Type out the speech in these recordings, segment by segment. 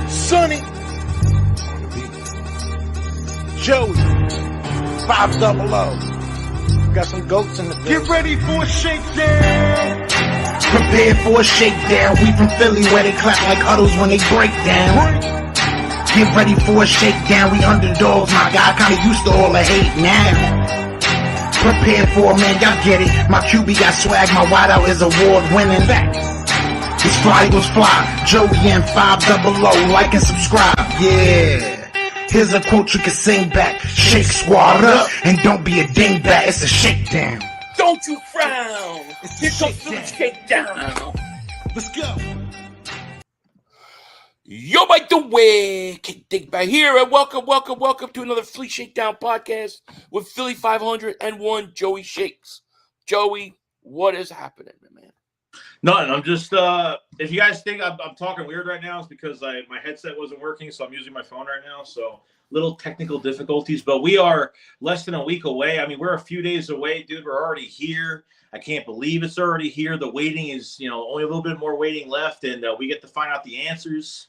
Sonny, Joey, 500. Got some goats in the building. Get ready for a shakedown. Prepare for a shakedown. We from Philly where they clap like huddles when they break down. Get ready for a shakedown. We underdogs, my guy. Kinda used to all the hate now. Prepare for it, man, y'all get it. My QB got swag, my wideout is award winning. His fly was fly, Joey and 500. Like and subscribe, yeah. Here's a quote you can sing back. Shake squad up, and don't be a dingbat. It's a shakedown. Don't you frown. Here comes the shakedown. Let's go. Yo, by the way, Kick back here, and welcome to another Philly Shakedown podcast with Philly 501 Joey Shakes. Joey, what is happening, man? Nothing. I'm just, if you guys think I'm talking weird right now, it's because my headset wasn't working, so I'm using my phone right now. So little technical difficulties, but we are less than a week away. I mean, we're a few days away, dude. We're already here. I can't believe it's already here. The waiting is, only a little bit more waiting left, and we get to find out the answers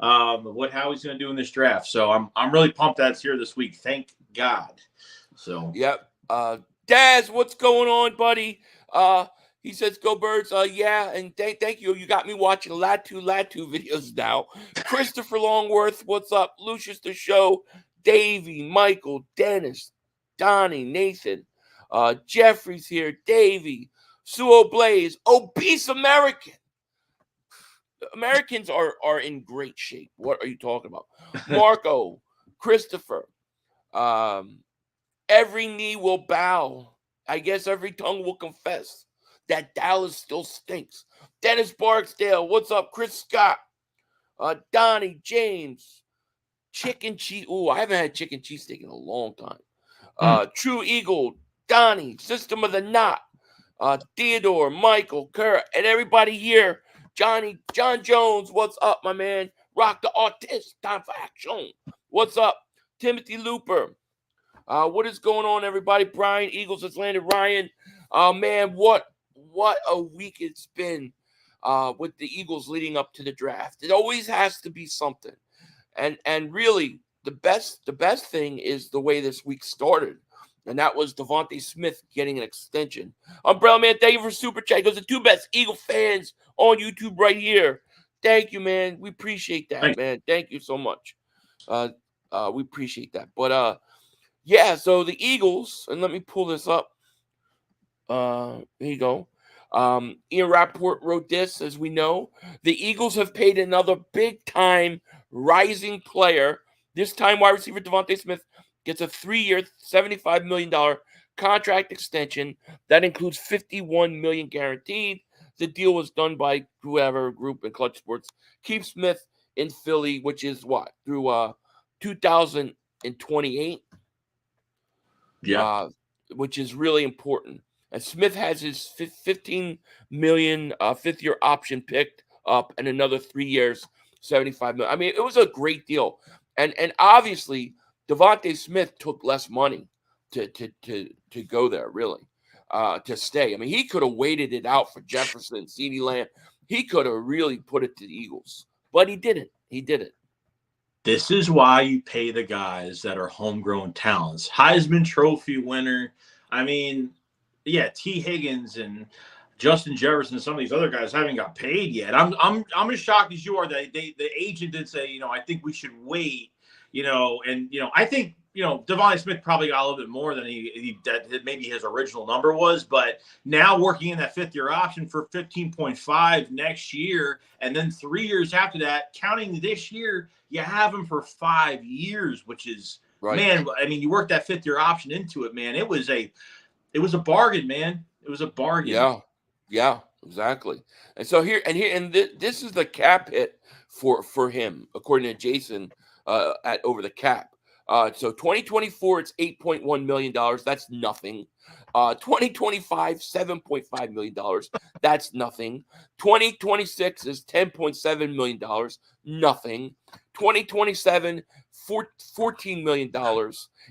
of how he's going to do in this draft. So I'm really pumped that's here this week. Thank God. So yep. Daz, what's going on, buddy? He says, "Go Birds." Yeah, and thank you. You got me watching Latu videos now. Christopher Longworth, what's up? Lucius the Show, Davey, Michael, Dennis, Donnie, Nathan, Jeffrey's here, Davey, Suo Blaze, Obese American. Americans are in great shape. What are you talking about? Marco, Christopher, every knee will bow. I guess every tongue will confess that Dallas still stinks. Dennis Barksdale, what's up? Chris Scott, Donnie, James, chicken cheese. Ooh, I haven't had chicken cheesesteak in a long time. True Eagle, Donnie, System of the Knot, Theodore, Michael, Kerr, and everybody here. John Jones, what's up, my man? Rock the Autist, time for action. What's up? Timothy Looper. What is going on, everybody? Brian Eagles has landed. Ryan, man, what a week it's been with the Eagles leading up to the draft. It always has to be something. And really, the best thing is the way this week started. And that was Devonta Smith getting an extension. Umbrella Man, thank you for Super Chat. Those are the two best Eagle fans on YouTube right here. Thank you, man. We appreciate that, man. Thank you so much. We appreciate that. But, yeah, so the Eagles, and let me pull this up. Here you go. Ian Rappaport wrote this, as we know. The Eagles have paid another big-time rising player, this time wide receiver Devonta Smith, gets a 3-year, $75 million contract extension. That includes $51 million guaranteed. The deal was done by whoever group in Clutch Sports. Keep Smith in Philly, which is what? Through 2028? yeah. Which is really important. And Smith has his $15 million fifth-year option picked up and another 3 years, $75 million. I mean, it was a great deal. And obviously, Devonta Smith took less money to go there, really, to stay. I mean, he could have waited it out for Jefferson, CeeDee Lamb. He could have really put it to the Eagles. But he didn't. He did it. This is why you pay the guys that are homegrown talents. Heisman Trophy winner. I mean, yeah, T. Higgins and Justin Jefferson and some of these other guys haven't got paid yet. I'm as shocked as you are that the agent did say, I think we should wait, I think, Devonta Smith probably got a little bit more than that maybe his original number was, but now working in that 5th-year option for 15.5 next year, and then 3 years after that, counting this year, you have him for 5 years, which is, right. Man, I mean, you work that 5th-year option into it, man. It was a bargain, man. It was a bargain. Yeah, exactly. And so this is the cap hit for him, according to Jason, at Over the Cap. So 2024, it's $8.1 million. That's nothing. 2025, $7.5 million. That's nothing. 2026 is $10.7 million. Nothing. 2027, $14 million.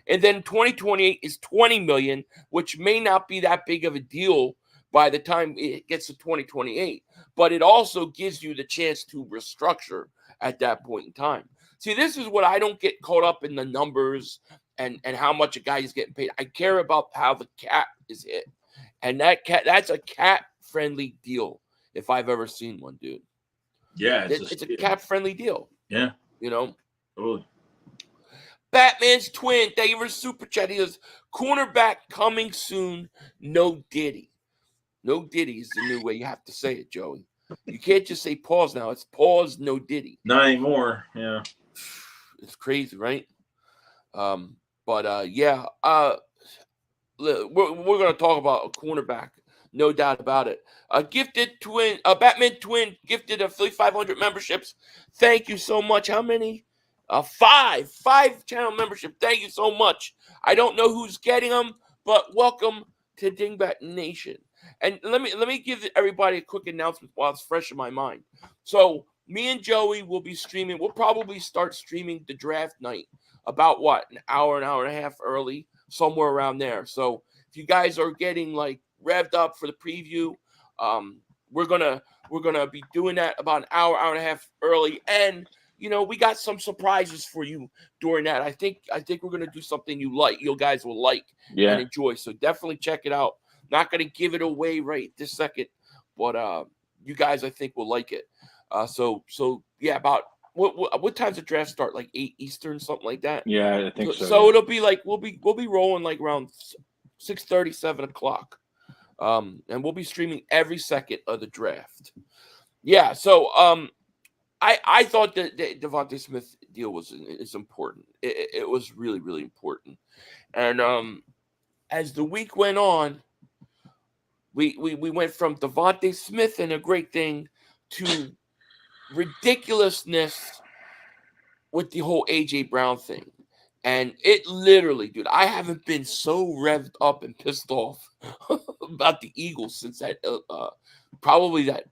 And then 2028 is $20 million, which may not be that big of a deal by the time it gets to 2028. But it also gives you the chance to restructure at that point in time. See, this is what I don't get caught up in the numbers and how much a guy is getting paid. I care about how the cap is hit. And that's a cap-friendly deal if I've ever seen one, dude. Yeah, it's a cap-friendly deal. Yeah. You know? Totally. Batman's twin, thank you for super chat. He goes, cornerback coming soon, no Diddy. No Diddy is the new way you have to say it, Joey. You can't just say pause now. It's pause, no Diddy. Not anymore. Yeah. It's crazy, right? Yeah. We're going to talk about a cornerback. No doubt about it. Batman twin gifted a Philly 500 memberships. Thank you so much. How many? Five channel membership. Thank you so much. I don't know who's getting them, but welcome to Dingbat Nation. And let me give everybody a quick announcement while it's fresh in my mind. So me and Joey will be streaming. We'll probably start streaming the draft night about an hour and a half early, somewhere around there. So if you guys are getting like revved up for the preview, we're gonna be doing that about an hour and a half early. And we got some surprises for you during that. I think we're gonna do something you guys will like and enjoy. So definitely check it out. Not gonna give it away right this second, but you guys I think will like it. So yeah, about what time's the draft start? Like 8 Eastern, something like that. Yeah, I think so. So it'll be like we'll be rolling like around 6:30, 7 o'clock. And we'll be streaming every second of the draft. Yeah, so I thought that the Devonta Smith deal is important. It was really, really important. And as the week went on, we went from Devonta Smith and a great thing to ridiculousness with the whole AJ Brown thing. And it literally, dude, I haven't been so revved up and pissed off about the Eagles since that probably the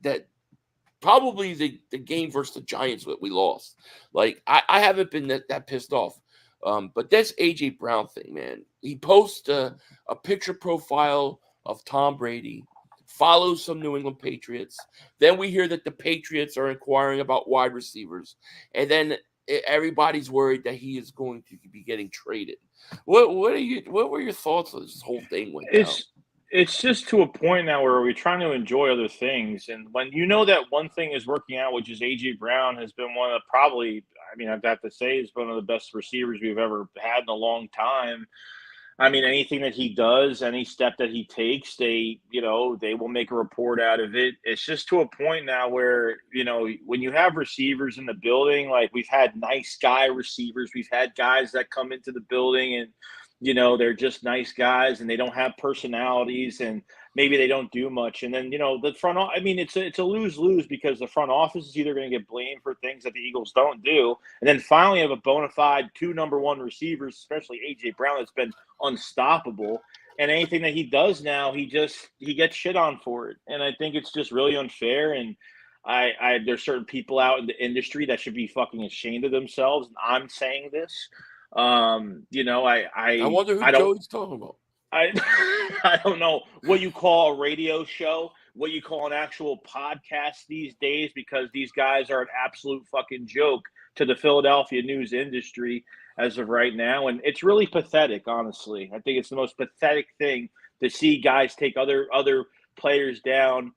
game versus the Giants that we lost. Like I haven't been that pissed off. But that's AJ Brown thing, man. He posts a picture profile of Tom Brady, follows some New England Patriots. Then we hear that the Patriots are inquiring about wide receivers, and then everybody's worried that he is going to be getting traded. What were your thoughts on this whole thing went down? It's just to a point now where we're trying to enjoy other things. And when that one thing is working out, which is A.J. Brown has been one of probably, I've got to say, is one of the best receivers we've ever had in a long time. Anything that he does, any step that he takes, they will make a report out of it. It's just to a point now where, when you have receivers in the building, like we've had nice guy receivers, we've had guys that come into the building and, they're just nice guys and they don't have personalities and maybe they don't do much. And then, the front office, it's a lose-lose because the front office is either going to get blamed for things that the Eagles don't do. And then finally have a bona fide 2 number 1 receivers, especially A.J. Brown, that's been unstoppable. And anything that he does now, he gets shit on for it. And I think it's just really unfair. And there's certain people out in the industry that should be fucking ashamed of themselves. And I'm saying this. I wonder who Joey's talking about. I don't know what you call a radio show, what you call an actual podcast these days, because these guys are an absolute fucking joke to the Philadelphia news industry as of right now. And it's really pathetic, honestly. I think it's the most pathetic thing to see guys take other players down,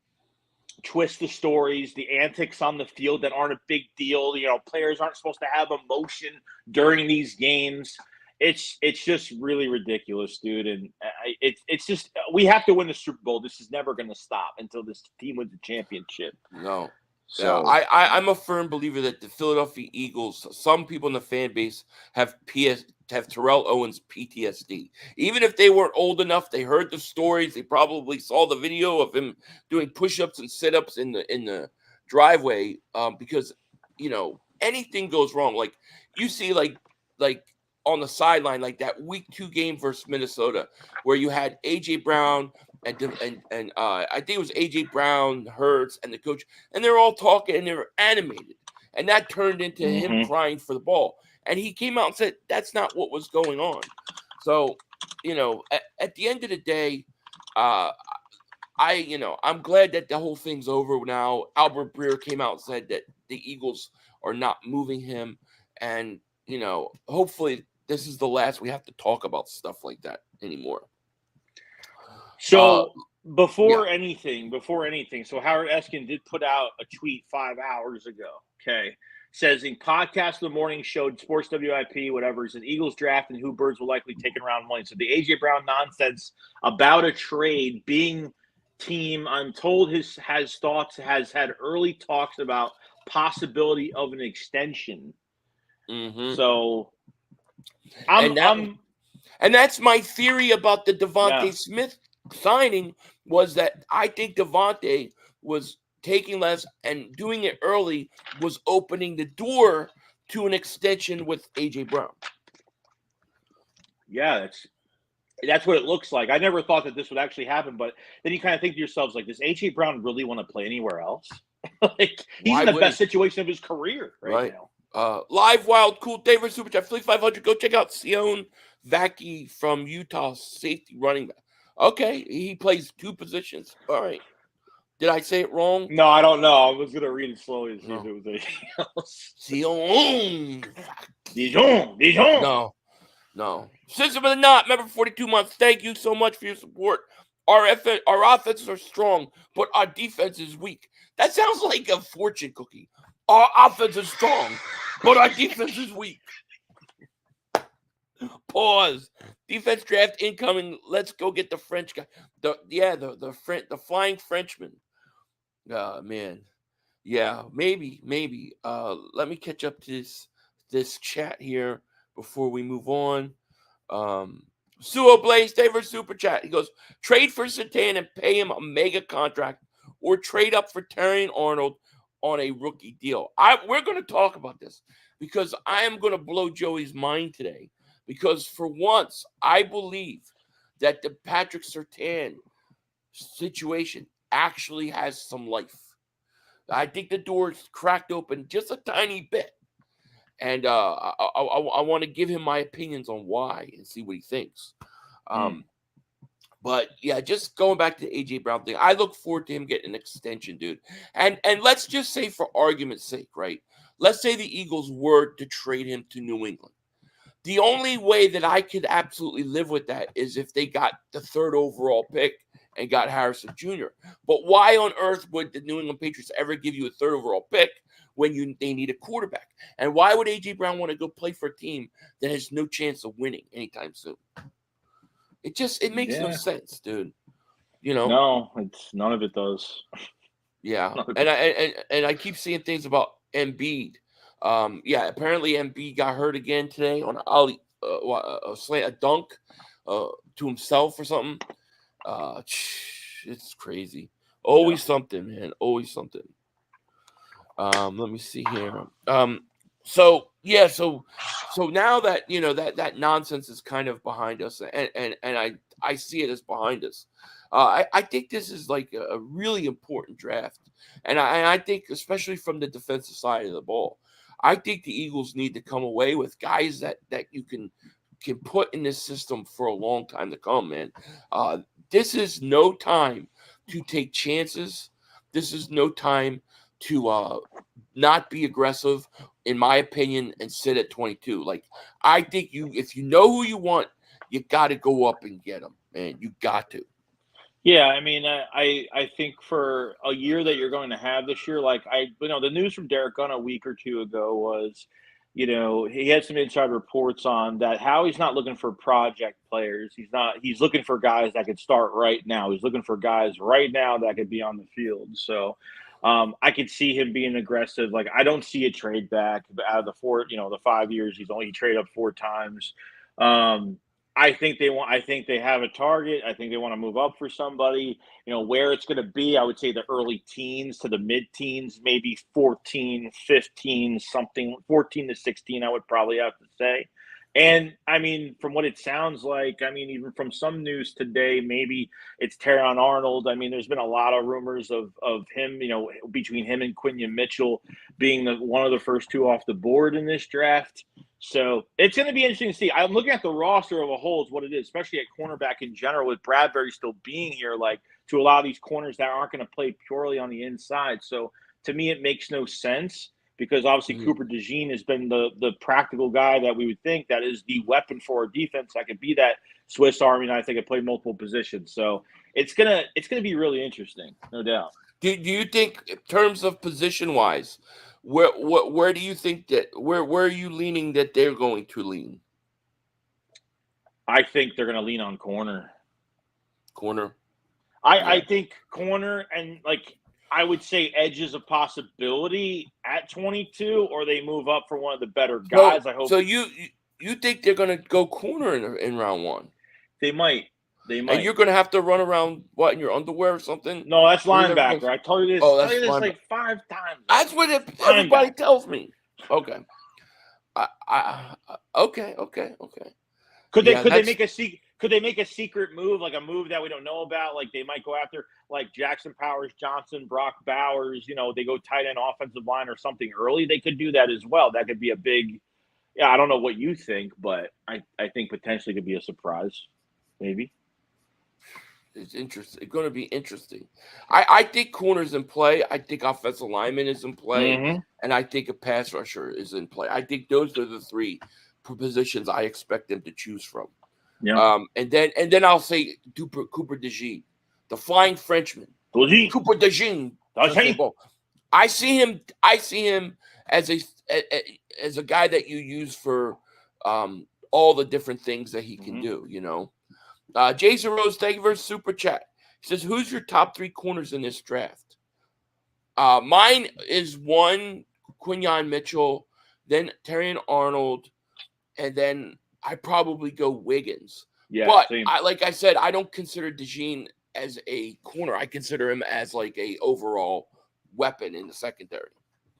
twist the stories, the antics on the field that aren't a big deal. Players aren't supposed to have emotion during these games. It's just really ridiculous, dude. And it's just, we have to win the Super Bowl. This is never going to stop until this team wins the championship. No. So I'm a firm believer that the Philadelphia Eagles, some people in the fan base have Terrell Owens PTSD. Even if they weren't old enough, they heard the stories. They probably saw the video of him doing push-ups and sit-ups in the driveway. Because anything goes wrong. Like you see, like on the sideline, like that week 2 game versus Minnesota, where you had AJ Brown and I think it was AJ Brown, Hurts, and the coach, and they're all talking and they were animated, and that turned into him crying for the ball. And he came out and said that's not what was going on. So, at the end of the day, I'm glad that the whole thing's over now. Albert Breer came out and said that the Eagles are not moving him, and hopefully this is the last we have to talk about stuff like that anymore. So before anything, so Howard Eskin did put out a tweet 5 hours ago. Okay, says in podcast of the morning show, Sports WIP, whatever. He said Eagles draft and who birds will likely take in round 1. So the AJ Brown nonsense about a trade being team, I'm told has had early talks about possibility of an extension. Mm-hmm. So and that's my theory about the Devonta Smith signing, was that I think Devonta was taking less and doing it early was opening the door to an extension with AJ Brown. Yeah, that's what it looks like. I never thought that this would actually happen, but then you kind of think to yourselves, like, does AJ Brown really want to play anywhere else? Like, he's in the best situation of his career right now. Live Wild Cool David Super Chat 500. Go check out Sion Vaki from Utah, safety running back. Okay, he plays 2 positions. All right. Did I say it wrong? No, I don't know. I was going to read it slowly to see if it was anything else. Dijon. No. System of the Knot, member 42 months. Thank you so much for your support. Our offenses are strong, but our defense is weak. That sounds like a fortune cookie. Our offense is strong, but our defense is weak. Pause. Defense draft incoming. Let's go get the French guy. The flying Frenchman. Man. Yeah, maybe. Let me catch up to this chat here before we move on. Suo Blaze David Super Chat. He goes, trade for Surtain and pay him a mega contract, or trade up for Terrion Arnold on a rookie deal. We're going to talk about this because I am going to blow Joey's mind today, because for once I believe that the Patrick Surtain situation actually has some life. I think the door's cracked open just a tiny bit. And I want to give him my opinions on why and see what he thinks. But yeah, just going back to the AJ Brown thing, I look forward to him getting an extension, dude. And let's just say, for argument's sake, right? Let's say the Eagles were to trade him to New England. The only way that I could absolutely live with that is if they got the 3rd overall pick and got Harrison Jr. But why on earth would the New England Patriots ever give you a 3rd overall pick when they need a quarterback? And why would AJ Brown want to go play for a team that has no chance of winning anytime soon? It makes no sense, dude. No, none of it does. Yeah, and I keep seeing things about Embiid. Apparently Embiid got hurt again today on a dunk to himself or something. It's crazy. Always something, man. Always something. Let me see here. So now that that nonsense is kind of behind us, and I see it as behind us. I think this is like a really important draft, and I think especially from the defensive side of the ball, I think the Eagles need to come away with guys that you can put in this system for a long time to come, man. This is no time to take chances. This is no time to not be aggressive, in my opinion, and sit at 22. Like, I think if you know who you want, you got to go up and get them, man. You got to. Yeah, I mean, I think for a year that you're going to have this year, like the news from Derek Gunn a week or two ago was, he had some inside reports on that how he's not looking for project players. He's looking for guys that could start right now. He's looking for guys right now that could be on the field. So I could see him being aggressive. Like, I don't see a trade back out of the 5 years. He traded up 4 times. I think they have a target. I think they want to move up for somebody. Where it's going to be, I would say the early teens to the mid-teens, maybe 14, 15, something, 14 to 16, I would probably have to say. And, I mean, from what it sounds like, even from some news today, maybe it's Terrion Arnold. I mean, there's been a lot of rumors of him, between him and Quinion Mitchell being one of the first 2 off the board in this draft. So it's going to be interesting to see. I'm looking at the roster of a whole, is what it is, especially at cornerback in general, with Bradbury still being here. Like, to a lot of these corners that aren't going to play purely on the inside. So to me, it makes no sense because obviously Cooper DeJean has been the practical guy that we would think that is the weapon for our defense. That could be that Swiss Army knife. They could play multiple positions. So it's gonna be really interesting, no doubt. Do you think, in terms of position wise, where do you think that where are you leaning that they're going to lean? I think they're going to lean on corner. Corner. I think corner, and like I would say edge is a possibility at 22, or they move up for one of the better guys. I hope. So you think they're going to go corner in round one? They might. And you're going to have to run around, what, in your underwear or something? No, that's linebacker. I told you this, like 5 times. That's what everybody tells me. Okay. Okay. Could they make a secret move, like a move that we don't know about? Like they might go after like Jackson Powers Johnson, Brock Bowers, they go tight end offensive line or something early. They could do that as well. That could be a big I don't know what you think, but I think potentially could be a surprise. Maybe. It's interesting. It's going to be interesting. I think corner's in play. I think offensive lineman is in play. And I think a pass rusher is in play. I think those are the 3 positions I expect them to choose from. Yeah. And then I'll say Cooper DeJean, the Flying Frenchman. Cooper DeJean. I see him as a guy that you use for all the different things that he can do, Jason Rose, thank you for super chat. He says, who's your top 3 corners in this draft? Mine is 1, Quinyon Mitchell, then Terrion Arnold, and then I probably go Wiggins. Yeah, but like I said, I don't consider DeJean as a corner. I consider him as like a overall weapon in the secondary.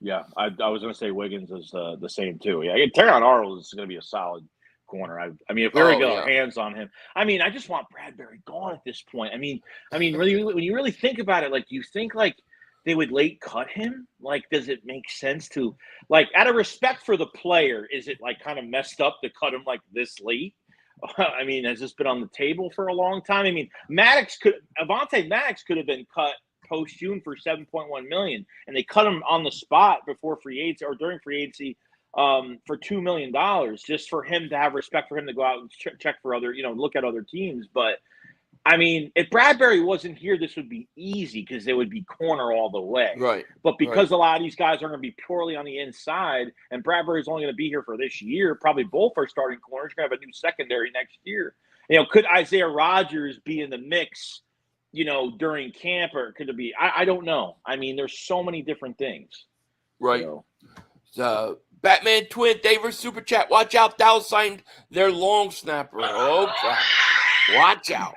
Yeah, I was going to say Wiggins is the same too. Yeah, Terrion Arnold is going to be a solid corner. I mean, if we were to get our hands on him, I mean, I just want Bradbury gone at this point. I mean, really, when you really think about it, like, do you think like they would late cut him? Like, does it make sense to, like, out of respect for the player, is it like kind of messed up to cut him like this late? I mean, has this been on the table for a long time? I mean, Avonte Maddox could have been cut post June for $7.1 million, and they cut him on the spot before free agency or during free agency for $2 million, just for him to have respect for him to go out and check for other, look at other teams. But I mean, if Bradbury wasn't here, this would be easy because they would be corner all the way. Right. But because a lot of these guys are going to be purely on the inside, and Bradbury's only going to be here for this year, probably both are starting corners. You're going to have a new secondary next year. Could Isaiah Rodgers be in the mix, during camp, or could it be? I don't know. I mean, there's so many different things. Right. So Batman Twin, David Super Chat. Watch out, Dallas signed their long snapper. Oh, God. Watch out.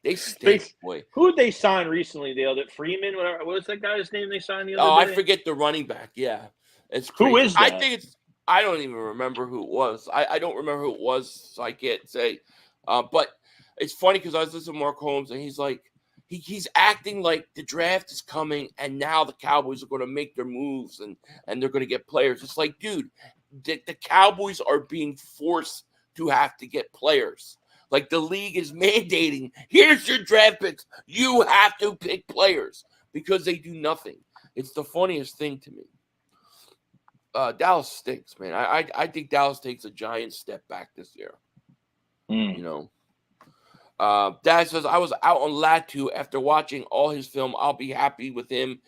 They stink, boy. Who did they sign recently? Freeman? Whatever. What was that guy's name they signed the other day? I forget the running back. Yeah. It's crazy. Who is that? I think I don't even remember who it was. I don't remember who it was, so I can't say. But it's funny because I was listening to Mark Holmes, and he's like, he's acting like the draft is coming, and now the Cowboys are going to make their moves, and they're going to get players. It's like, dude, the Cowboys are being forced to have to get players. Like, the league is mandating, here's your draft picks. You have to pick players because they do nothing. It's the funniest thing to me. Dallas stinks, man. I think Dallas takes a giant step back this year. Dad says, I was out on Latu after watching all his film. I'll be happy with him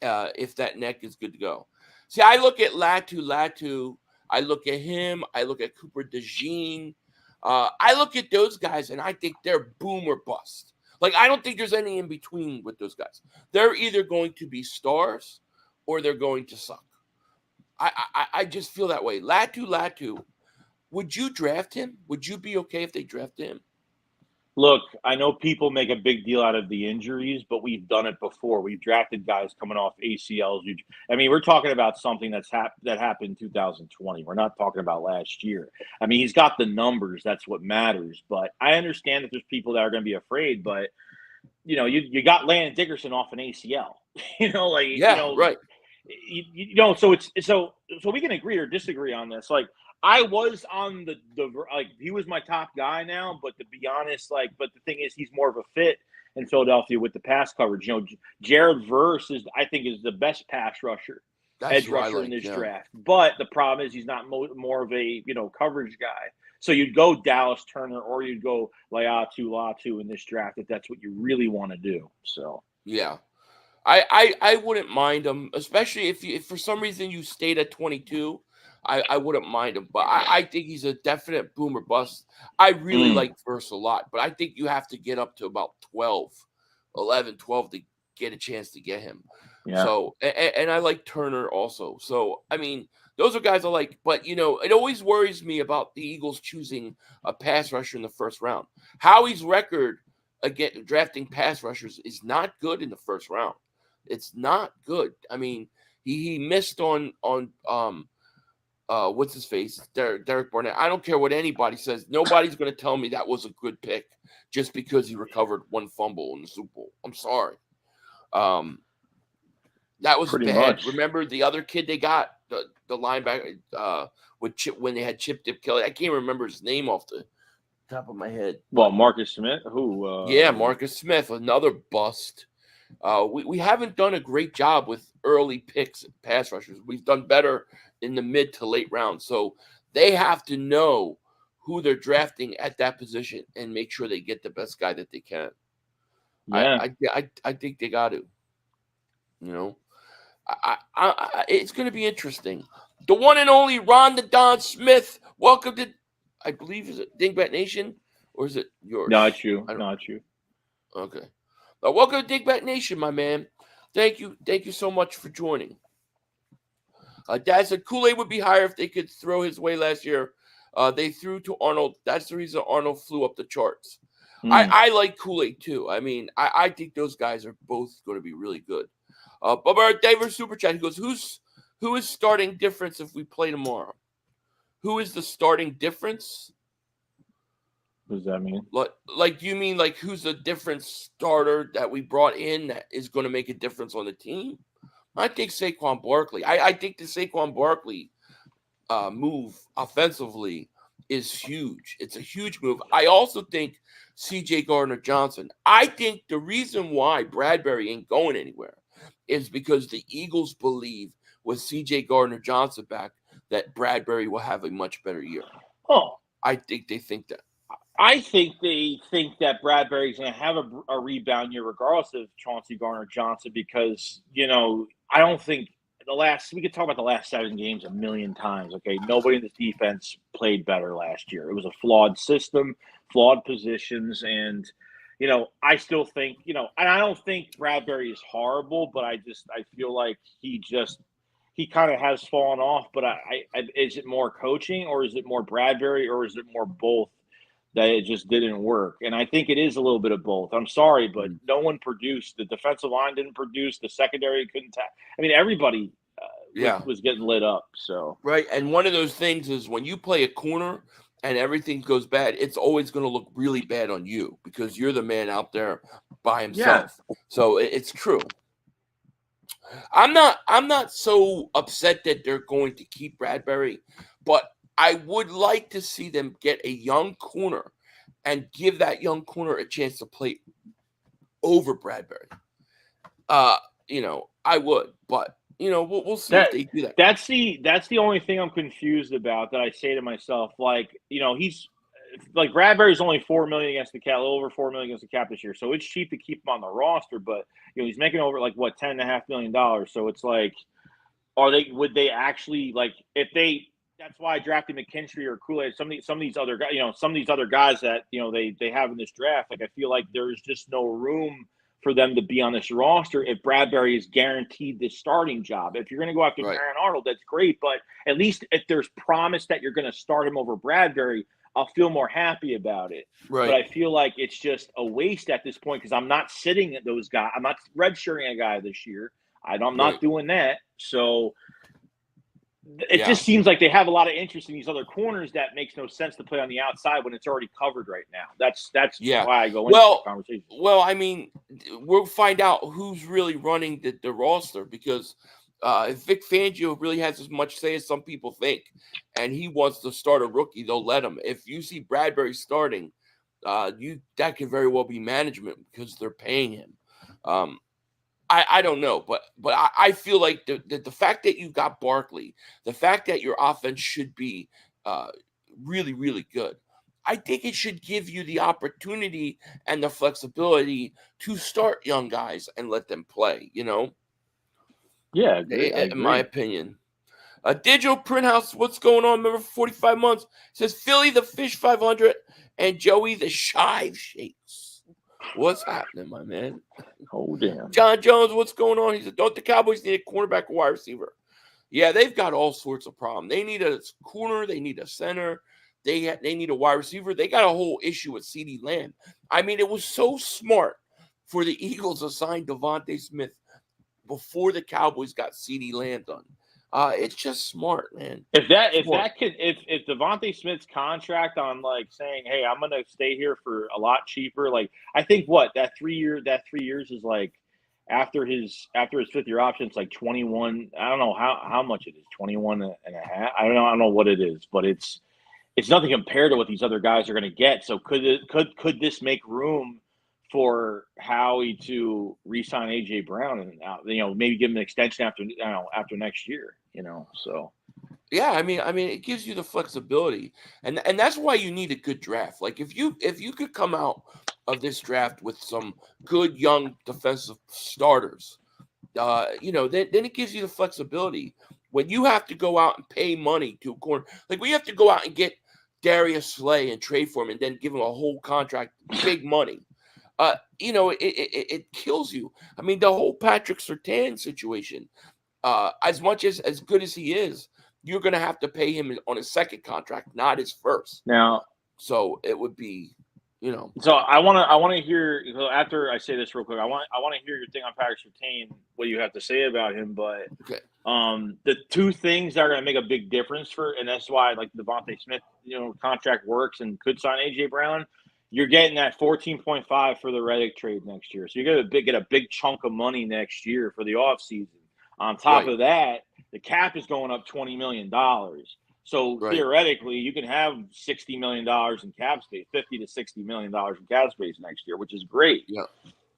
if that neck is good to go. See, I look at Latu. I look at him. I look at Cooper DeJean. I look at those guys, and I think they're boom or bust. Like, I don't think there's any in between with those guys. They're either going to be stars or they're going to suck. I just feel that way. Latu. Would you draft him? Would you be okay if they drafted him? Look, I know people make a big deal out of the injuries, but we've done it before. We've drafted guys coming off ACLs. I mean, we're talking about something that happened in 2020. We're not talking about last year. I mean, he's got the numbers. That's what matters. But I understand that there's people that are going to be afraid. But, you got Landon Dickerson off an ACL. Right. So we can agree or disagree on this. Like, I was on the he was my top guy now, but to be honest, but the thing is, he's more of a fit. in Philadelphia with the pass coverage. Jared Verse I think is the best pass rusher, edge rusher in this draft. But the problem is he's not more of a coverage guy. So you'd go Dallas Turner or you'd go Latu in this draft if that's what you really want to do. So yeah, I wouldn't mind him, especially if for some reason you stayed at 22. I wouldn't mind him, but I think he's a definite boomer bust. I really like Verse a lot, but I think you have to get up to about 11, 12 to get a chance to get him. Yeah. So, and I like Turner also. So, I mean, those are guys I like, but it always worries me about the Eagles choosing a pass rusher in the first round. Howie's record again drafting pass rushers is not good in the first round. It's not good. I mean, he missed on what's his face? Derek Barnett. I don't care what anybody says. Nobody's going to tell me that was a good pick just because he recovered one fumble in the Super Bowl. I'm sorry. That was pretty bad. Much. Remember the other kid they got, the linebacker with Chip when they had Chip Dip Kelly. I can't remember his name off the top of my head. Well, Marcus Smith. Who? Yeah, Marcus Smith, another bust. We haven't done a great job with early picks and pass rushers. We've done better in the mid to late rounds. So they have to know who they're drafting at that position and make sure they get the best guy that they can. Yeah. I think they got to. It's going to be interesting. The one and only Ron the Don Smith. Welcome to, I believe, is it Dingbat Nation or is it yours? Not you. Not you. Okay. Welcome to Dingbat Nation, my man. Thank you so much for joining. Dad said Kool-Aid would be higher if they could throw his way last year. They threw to Arnold. That's the reason Arnold flew up the charts. I like Kool-Aid too. I mean, I think those guys are both going to be really good. Bubba David Super Chat, he goes, who is starting difference if we play tomorrow? Who is the starting difference? What does that mean? Like you mean like who's the different starter that we brought in that is going to make a difference on the team? I think Saquon Barkley. I think the Saquon Barkley move offensively is huge. It's a huge move. I also think C.J. Gardner-Johnson. I think the reason why Bradbury ain't going anywhere is because the Eagles believe with C.J. Gardner-Johnson back that Bradbury will have a much better year. Oh, I think they think that. I think they think that Bradbury's going to have a rebound year regardless of Chauncey Gardner-Johnson because, I don't think we could talk about the last 7 games a million times, okay? Nobody in this defense played better last year. It was a flawed system, flawed positions, and, I still think, and I don't think Bradbury is horrible, but I feel like he kind of has fallen off, but is it more coaching or is it more Bradbury or is it more both? That it just didn't work. And I think it is a little bit of both. I'm sorry, but no one produced. The defensive line didn't produce. The secondary couldn't. I mean, everybody was getting lit up. So right. And one of those things is when you play a corner and everything goes bad, it's always going to look really bad on you because you're the man out there by himself. Yeah. So it's true. I'm not so upset that they're going to keep Bradbury, but I would like to see them get a young corner and give that young corner a chance to play over Bradbury. I would, but we'll see if they do that. That's the only thing I'm confused about that I say to myself, he's like Bradbury's only $4 million against the cap, a little over $4 million against the cap this year. So it's cheap to keep him on the roster, but he's making over $10.5 million. So it's like, would they actually if they, that's why I drafted McKinstry or Kool-Aid. Some of these other guys, some of these other guys that they have in this draft. I feel like there's just no room for them to be on this roster if Bradbury is guaranteed this starting job. If you're going to go after Aaron Arnold, that's great, but at least if there's promise that you're going to start him over Bradbury, I'll feel more happy about it. Right. But I feel like it's just a waste at this point because I'm not sitting at those guys. I'm not redshirting a guy this year. I'm not doing that. So. It just seems like they have a lot of interest in these other corners that makes no sense to play on the outside when it's already covered right now. That's why I go into the conversation. Well, I mean, we'll find out who's really running the roster because if Vic Fangio really has as much say as some people think and he wants to start a rookie, they'll let him. If you see Bradbury starting, that could very well be management because they're paying him. I don't know, but I feel like the fact that you've got Barkley, the fact that your offense should be really, really good, I think it should give you the opportunity and the flexibility to start young guys and let them play, Yeah, I agree. In my opinion. Digital Print House, what's going on? Remember, 45 months. It says Philly the Fish 500 and Joey the Shive Shakes. What's happening, my man? Oh, damn. John Jones, what's going on? He said, don't the Cowboys need a cornerback or wide receiver? Yeah, they've got all sorts of problems. They need a corner. They need a center. They need a wide receiver. They got a whole issue with CeeDee Lamb. I mean, it was so smart for the Eagles to sign Devonta Smith before the Cowboys got CeeDee Lamb done. It's just smart, man. If Devonta Smith's contract on like saying, hey, I'm gonna stay here for a lot cheaper, like I think that 3 years is like after his 5th year option, it's like 21. I don't know how much it is, 21 and a half. I don't know what it is, but it's nothing compared to what these other guys are gonna get. So could this make room for Howie to re-sign AJ Brown and maybe give him an extension after next year, so yeah, I mean it gives you the flexibility, and that's why you need a good draft. Like if you could come out of this draft with some good young defensive starters, then it gives you the flexibility when you have to go out and pay money to a corner. Like we have to go out and get Darius Slay and trade for him, and then give him a whole contract, big money. It kills you. I mean, the whole Patrick Surtain situation, as much as good as he is, you're going to have to pay him on his second contract, not his first. Now, so it would be, So I want to hear after I say this real quick. I want to hear your thing on Patrick Surtain, what you have to say about him. But okay. The two things that are going to make a big difference and that's why like Devonta Smith, contract works and could sign AJ Brown. You're getting that 14.5 for the Reddick trade next year. So you're going to get a big chunk of money next year for the offseason. On top of that, the cap is going up $20 million. So theoretically, you can have $60 million in cap space, $50 to $60 million in cap space next year, which is great. Yeah.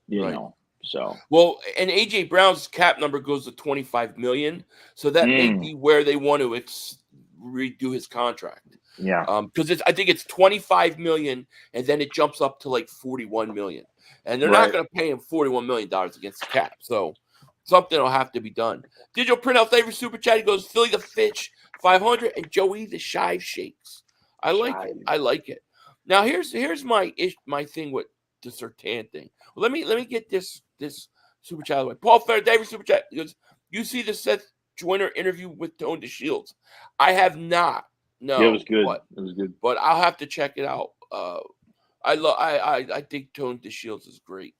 You know. So well, and AJ Brown's cap number goes to $25 million. So that may be where they want to redo his contract. Yeah. Because I think it's $25 million, and then it jumps up to like $41 million, and they're not going to pay him $41 million against the cap. So something will have to be done. Digital Printout favorite super chat. He goes Philly the Fish 500 and Joey the Shive Shakes. I like it. Now here's my thing with the Surtain thing. Well, let me get this super chat away. Paul Fair, David super chat. He goes, you see the Seth Joyner interview with Tone DeShields? I have not. No, yeah, it was good. It was good, but I'll have to check it out. I think Tone DeShields is great.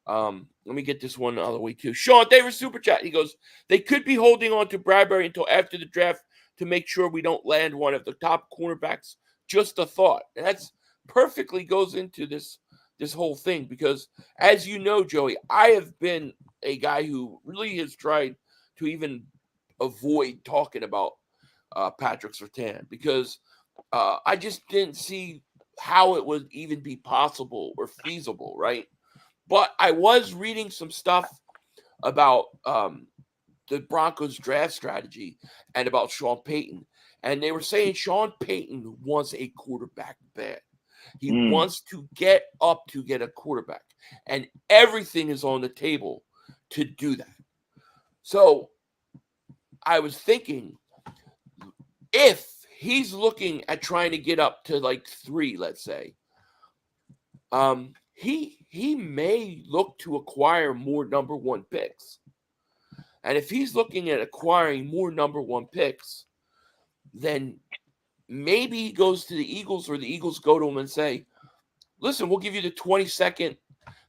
Let me get this one out of the way too. Sean Davis super chat. He goes, they could be holding on to Bradbury until after the draft to make sure we don't land one of the top cornerbacks. Just a thought. And that's perfectly goes into this whole thing because, as you know, Joey, I have been a guy who really has tried to even avoid talking about Patrick Surtain because I just didn't see how it would even be possible or feasible, right? But I was reading some stuff about the Broncos draft strategy and about Sean Payton. And they were saying Sean Payton wants a quarterback bad. He wants to get up to get a quarterback. And everything is on the table to do that. So I was thinking, if he's looking at trying to get up to like 3, let's say, he may look to acquire more number 1 picks. And if he's looking at acquiring more number 1 picks, then maybe he goes to the Eagles or the Eagles go to him and say, listen, we'll give you the 22nd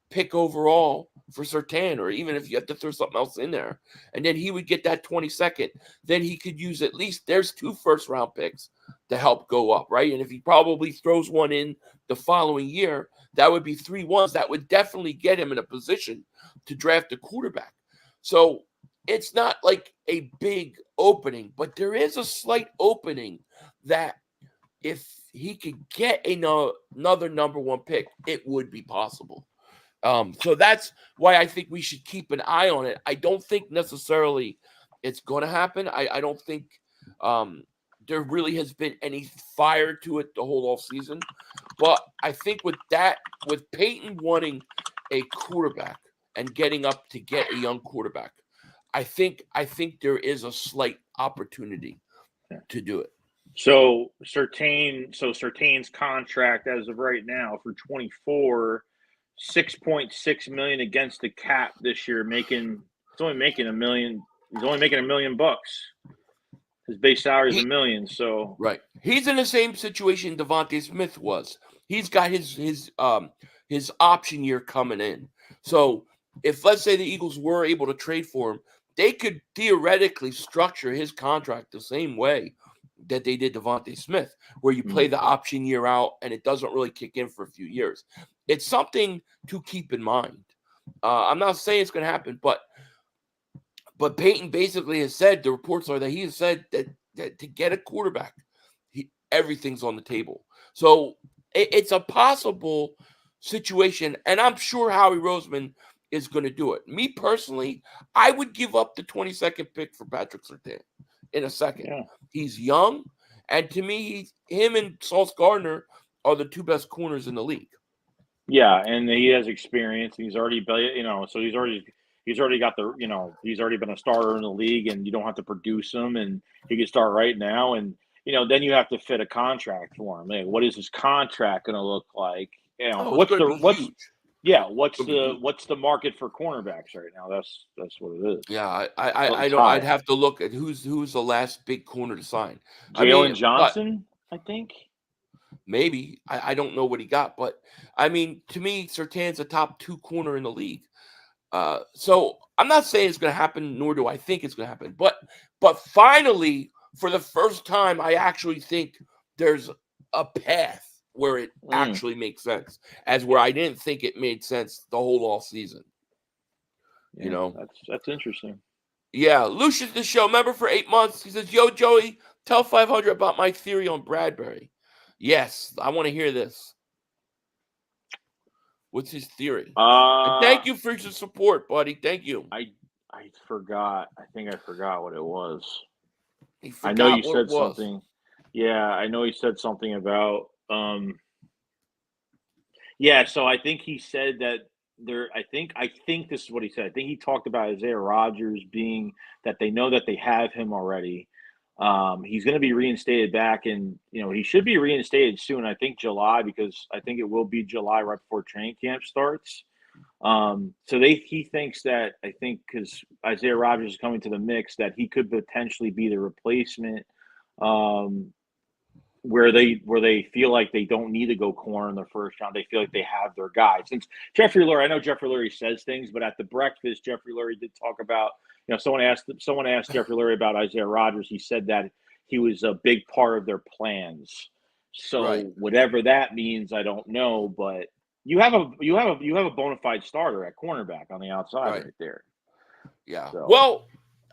pick overall for Surtain, or even if you have to throw something else in there. And then he would get that 22nd. Then he could use at least there's 2 first-round picks to help go up, right? And if he probably throws one in the following year, that would be 3 ones. That would definitely get him in a position to draft a quarterback. So it's not like a big opening, but there is a slight opening that if he could get another number one pick, it would be possible. So that's why I think we should keep an eye on it. I don't think necessarily it's going to happen. I don't think there really has been any fire to it the whole off season. But I think with Peyton wanting a quarterback and getting up to get a young quarterback, I think there is a slight opportunity to do it. So Surtain's contract as of right now for 24, $6.6 million against the cap this year, he's only making $1 million. He's only making $1 million bucks. His base salary is $1 million. So right, he's in the same situation Devonta Smith was. He's got his option year coming in. So if, let's say, the Eagles were able to trade for him, they could theoretically structure his contract the same way that they did Devonta Smith, where you play the option year out and it doesn't really kick in for a few years. It's something to keep in mind. I'm not saying it's going to happen, but Peyton basically has said, the reports are that he has said that to get a quarterback, everything's on the table. So it's a possible situation, and I'm sure Howie Roseman is going to do it. Me personally, I would give up the 22nd pick for Patrick Surtain in a second. Yeah. He's young, and to me, him and Sauce Gardner are the two best corners in the league. Yeah, and he has experience. He's already, so he's already got he's already been a starter in the league, and you don't have to produce him, and he can start right now. And then you have to fit a contract for him. Like, what is his contract going to look like? What's the market for cornerbacks right now? That's what it is. Yeah, I'd have to look at who's the last big corner to sign. Jalen Johnson, I think. Maybe. I don't know what he got, but I mean, to me, Surtain's a top 2 corner in the league. So I'm not saying it's going to happen, nor do I think it's going to happen. But finally, for the first time, I actually think there's a path where it actually makes sense, as where I didn't think it made sense the whole off season. Yeah, that's interesting. Yeah, Lucius the show member for 8 months. He says, "Yo, Joey, tell 500 about my theory on Bradbury." Yes, I want to hear this. What's his theory? Thank you for your support, buddy. Thank you. I forgot. I think I forgot what it was. I know you said something. Yeah, I know he said something about. Yeah, so I think he said that I think this is what he said. I think he talked about Isaiah Rodgers being that they know that they have him already. He's going to be reinstated back, and he should be reinstated soon. I think July, because I think it will be July right before training camp starts. So he thinks that, I think because Isaiah Rodgers is coming to the mix, that he could potentially be the replacement. Where they feel like they don't need to go corner in the first round. They feel like they have their guy. Since Jeffrey Lurie, I know Jeffrey Lurie says things, but at the breakfast, Jeffrey Lurie did talk about, someone asked Jeffrey Lurie about Isaiah Rodgers. He said that he was a big part of their plans. So whatever that means, I don't know, but you have a bona fide starter at cornerback on the outside right there. Yeah. So. Well,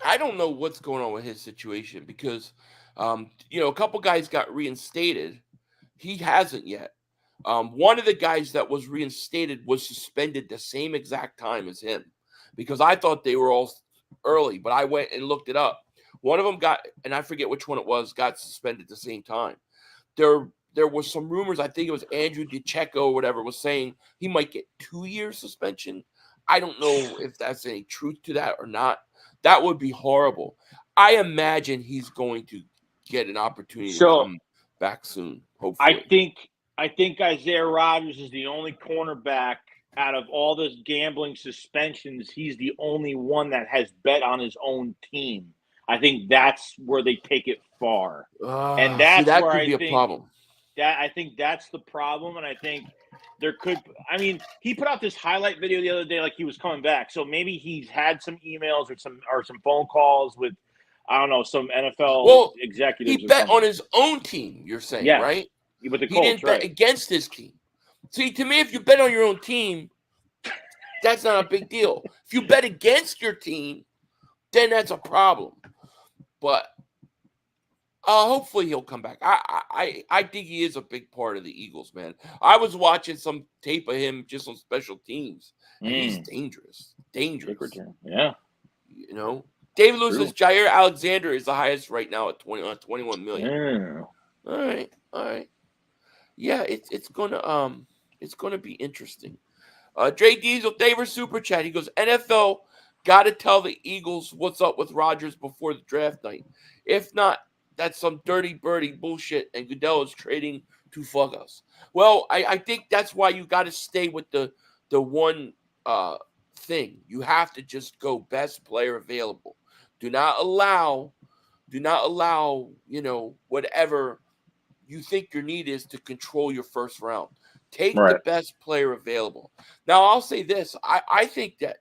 I don't know what's going on with his situation because a couple guys got reinstated. He hasn't yet. One of the guys that was reinstated was suspended the same exact time as him because I thought they were all early, but I went and looked it up. One of them got, and I forget which one it was, got suspended at the same time. There was some rumors, I think it was Andrew DiCecco or whatever, was saying he might get 2 years suspension. I don't know if that's any truth to that or not. That would be horrible. I imagine he's going to get an opportunity to come back soon, hopefully. I think Isaiah Rodgers is the only cornerback out of all those gambling suspensions. He's the only one that has bet on his own team. I think that's where they take it far. And that's that where could be a problem. I think that's the problem. And I think he put out this highlight video the other day like he was coming back. So maybe he's had some emails or some phone calls with, I don't know, some NFL executives. He bet on his own team, you're saying, right? With the Colts, he didn't bet against his team. See, to me, if you bet on your own team, that's not a big deal. If you bet against your team, then that's a problem. But Hopefully he'll come back. I think he is a big part of the Eagles, man. I was watching some tape of him just on special teams, and he's dangerous. Big return. Yeah. You know, David Lewis True. says Jair Alexander is the highest right now at 21 million. Yeah. All right. Yeah, it's gonna be interesting. Dre Diesel, Daver Super Chat. He goes, NFL got to tell the Eagles what's up with Rodgers before the draft night. If not, that's some dirty birdie bullshit, and Goodell is trading to fuck us. Well, I think that's why you got to stay with the one thing. You have to just go best player available. Do not allow, whatever you think your need is to control your first round. Take the best player available. Now, I'll say this. I think that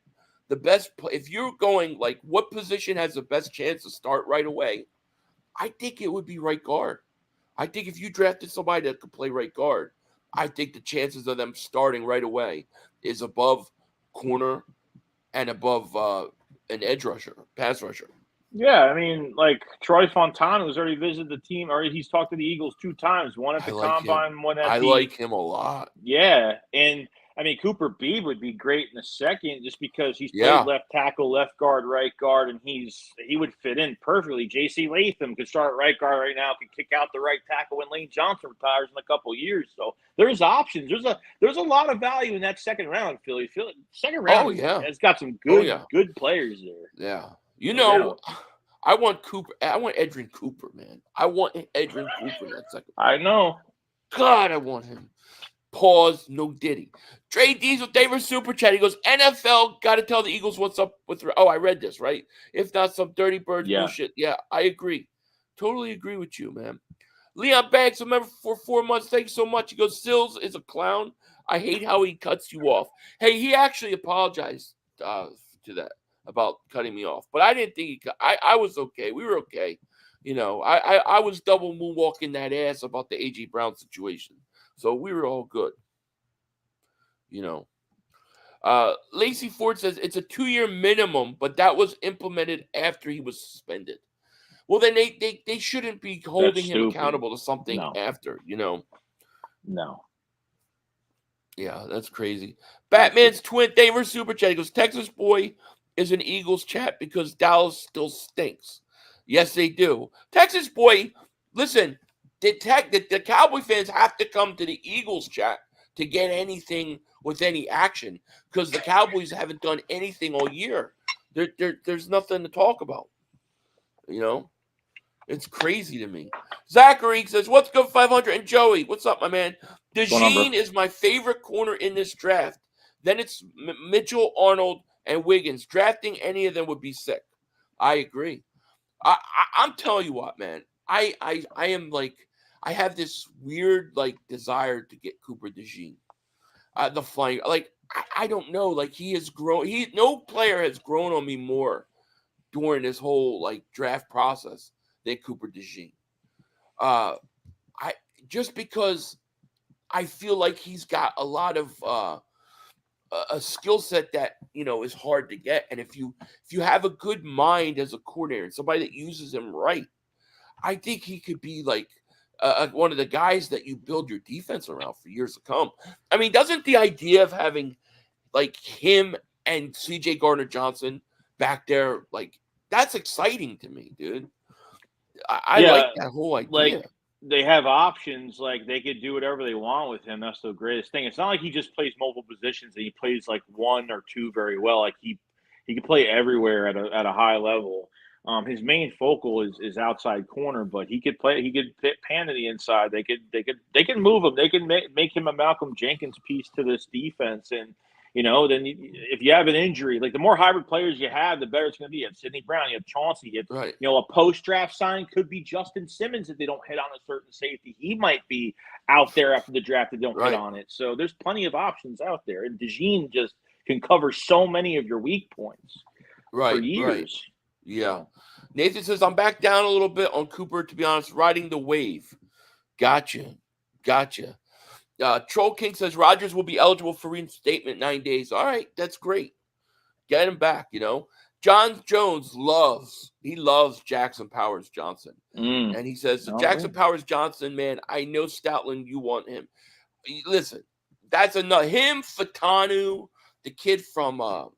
the best – if you're going, like, what position has the best chance to start right away, I think it would be right guard. I think if you drafted somebody that could play right guard, I think the chances of them starting right away is above corner and above an edge rusher, pass rusher. Yeah, I mean, like Troy Fontana, who's already visited the team, or he's talked to the Eagles 2 times, one at the combine, one at the – I like him a lot. Yeah, and I mean, Cooper Beebe would be great in a second just because he's played left tackle, left guard, right guard, and he would fit in perfectly. J.C. Latham could start right guard right now, could kick out the right tackle when Lane Johnson retires in a couple of years. So there's options. There's a lot of value in that second round, Philly. Second round has got some good players there. Yeah. You know, I want Cooper. I want Edrin Cooper, man. I want Edrin Cooper that second. I know. God, I want him. Pause, no Diddy. Trey Diesel, David Super Chat. He goes, NFL got to tell the Eagles what's up with. Oh, I read this, right? If not some dirty bird bullshit. Yeah, I agree. Totally agree with you, man. Leon Banks, a member for 4 months. Thank you so much. He goes, Sills is a clown. I hate how he cuts you off. Hey, he actually apologized to that about cutting me off, but I didn't think he cut. I was okay. We were okay. You know, I was double moonwalking that ass about the A.J. Brown situation. So we were all good. You know. Lacey Ford says it's a 2-year minimum, but that was implemented after he was suspended. Well, then they shouldn't be holding him accountable to something after, you know. No. Yeah, that's crazy. Batman's twin Daver Super Chat. He goes, Texas boy is an Eagles chat because Dallas still stinks. Yes, they do. Texas boy, listen, the Cowboy fans have to come to the Eagles chat to get anything with any action because the Cowboys haven't done anything all year. There's nothing to talk about. You know? It's crazy to me. Zachary says, what's good, 500? And Joey, what's up, my man? DeJean is my favorite corner in this draft. Then it's Mitchell, Arnold, and Wiggins. Drafting any of them would be sick. I agree. I'm telling you what, man. I am like, I have this weird like desire to get Cooper DeJean. The flying, like I don't know, like he has grown. No player has grown on me more during this whole like draft process than Cooper DeJean. Just because I feel like he's got a lot of a skill set that is hard to get, and if you have a good mind as a coordinator and somebody that uses him right, I think he could be like one of the guys that you build your defense around for years to come. I mean, doesn't the idea of having like him and CJ Gardner-Johnson back there, like that's exciting to me, dude. I like that whole idea. Like they have options, like they could do whatever they want with him. That's the greatest thing. It's not like he just plays multiple positions and he plays like one or two very well. Like he can play everywhere at a high level. His main focal is outside corner, but he could pan to the inside. They can move him. They can make him a Malcolm Jenkins piece to this defense. And then if you have an injury, like the more hybrid players you have, the better it's going to be. You have Sidney Brown, you have Chauncey. A post-draft sign could be Justin Simmons if they don't hit on a certain safety. He might be out there after the draft if they don't hit on it. So there's plenty of options out there. And DeJean just can cover so many of your weak points for years. Right. Yeah. Nathan says, I'm back down a little bit on Cooper, to be honest, riding the wave. Gotcha. Troll King says Rodgers will be eligible for reinstatement 9 days. All right, that's great. Get him back, John Jones loves Jackson Powers Johnson. And he says, Jackson Powers Johnson, man, I know Stoutland, you want him. Listen, that's enough. Him, Fatanu, the kid from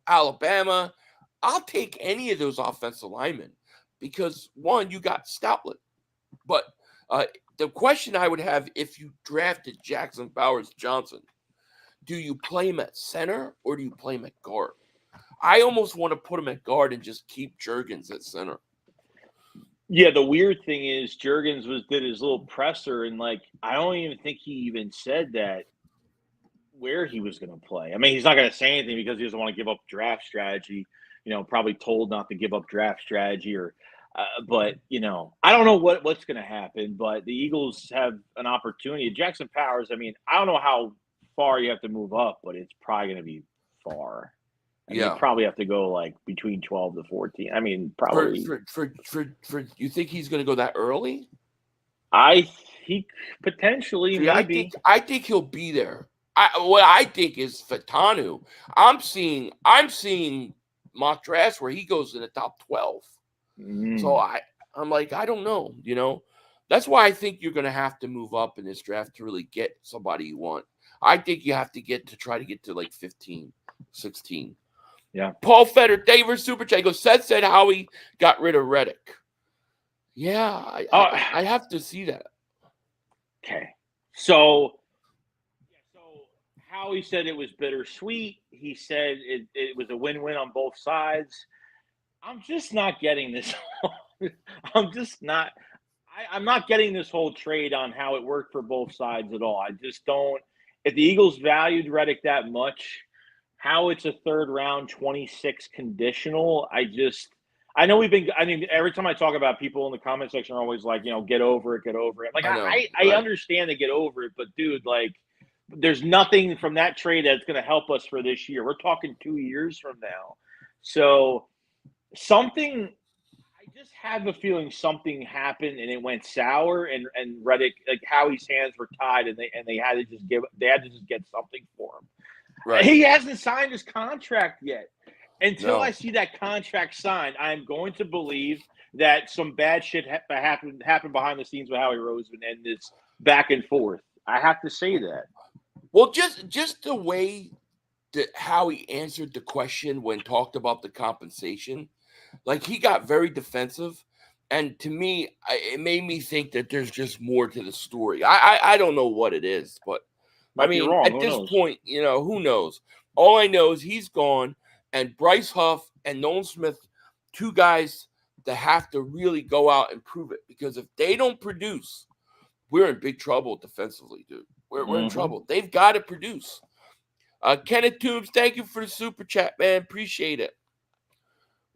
Alabama, I'll take any of those offensive linemen because, one, you got Stoutland. But the question I would have if you drafted Jackson Powers Johnson, do you play him at center or do you play him at guard? I almost want to put him at guard and just keep Juergens at center. Yeah, the weird thing is Juergens did his little presser, and I don't even think he even said that where he was going to play. I mean, he's not going to say anything because he doesn't want to give up draft strategy. Probably told not to give up draft strategy, but I don't know what's going to happen. But the Eagles have an opportunity. Jackson Powers. I mean, I don't know how far you have to move up, but it's probably going to be far. You probably have to go between 12 to 14. I mean, probably for you think he's going to go that early? He potentially maybe. I think he'll be there. What I think is Fatanu. I'm seeing mock drafts where he goes in the top 12. So I'm like, I don't know. That's why I think you're going to have to move up in this draft to really get somebody you want. I think you have to try to get to 15, 16. Yeah. Paul Fetter, David Super Chat goes, Seth said Howie got rid of Reddick. Yeah, I have to see that. Okay. So Howie said it was bittersweet. He said it was a win-win on both sides. I'm just not getting this. I'm not getting this whole trade on how it worked for both sides at all. I just don't. If the Eagles valued Reddick that much, how it's a third round 26 conditional, I know every time I talk about people in the comment section are always like, get over it. I understand to get over it, but dude, there's nothing from that trade that's going to help us for this year. We're talking 2 years from now. So I just have a feeling something happened and it went sour and Reddick, Howie's hands were tied and they had to just get something for him. Right. He hasn't signed his contract yet. Until I see that contract signed, I'm going to believe that some bad shit happened behind the scenes with Howie Roseman and this back and forth. I have to say that. Well, just the way that Howie answered the question when talked about the compensation, he got very defensive. And to me, it made me think that there's just more to the story. I don't know what it is, but Might be wrong. At this point, who knows? All I know is he's gone, and Bryce Huff and Nolan Smith, two guys that have to really go out and prove it. Because if they don't produce, we're in big trouble defensively, dude. We're in trouble. They've got to produce. Kenneth Toombs, thank you for the super chat, man. Appreciate it.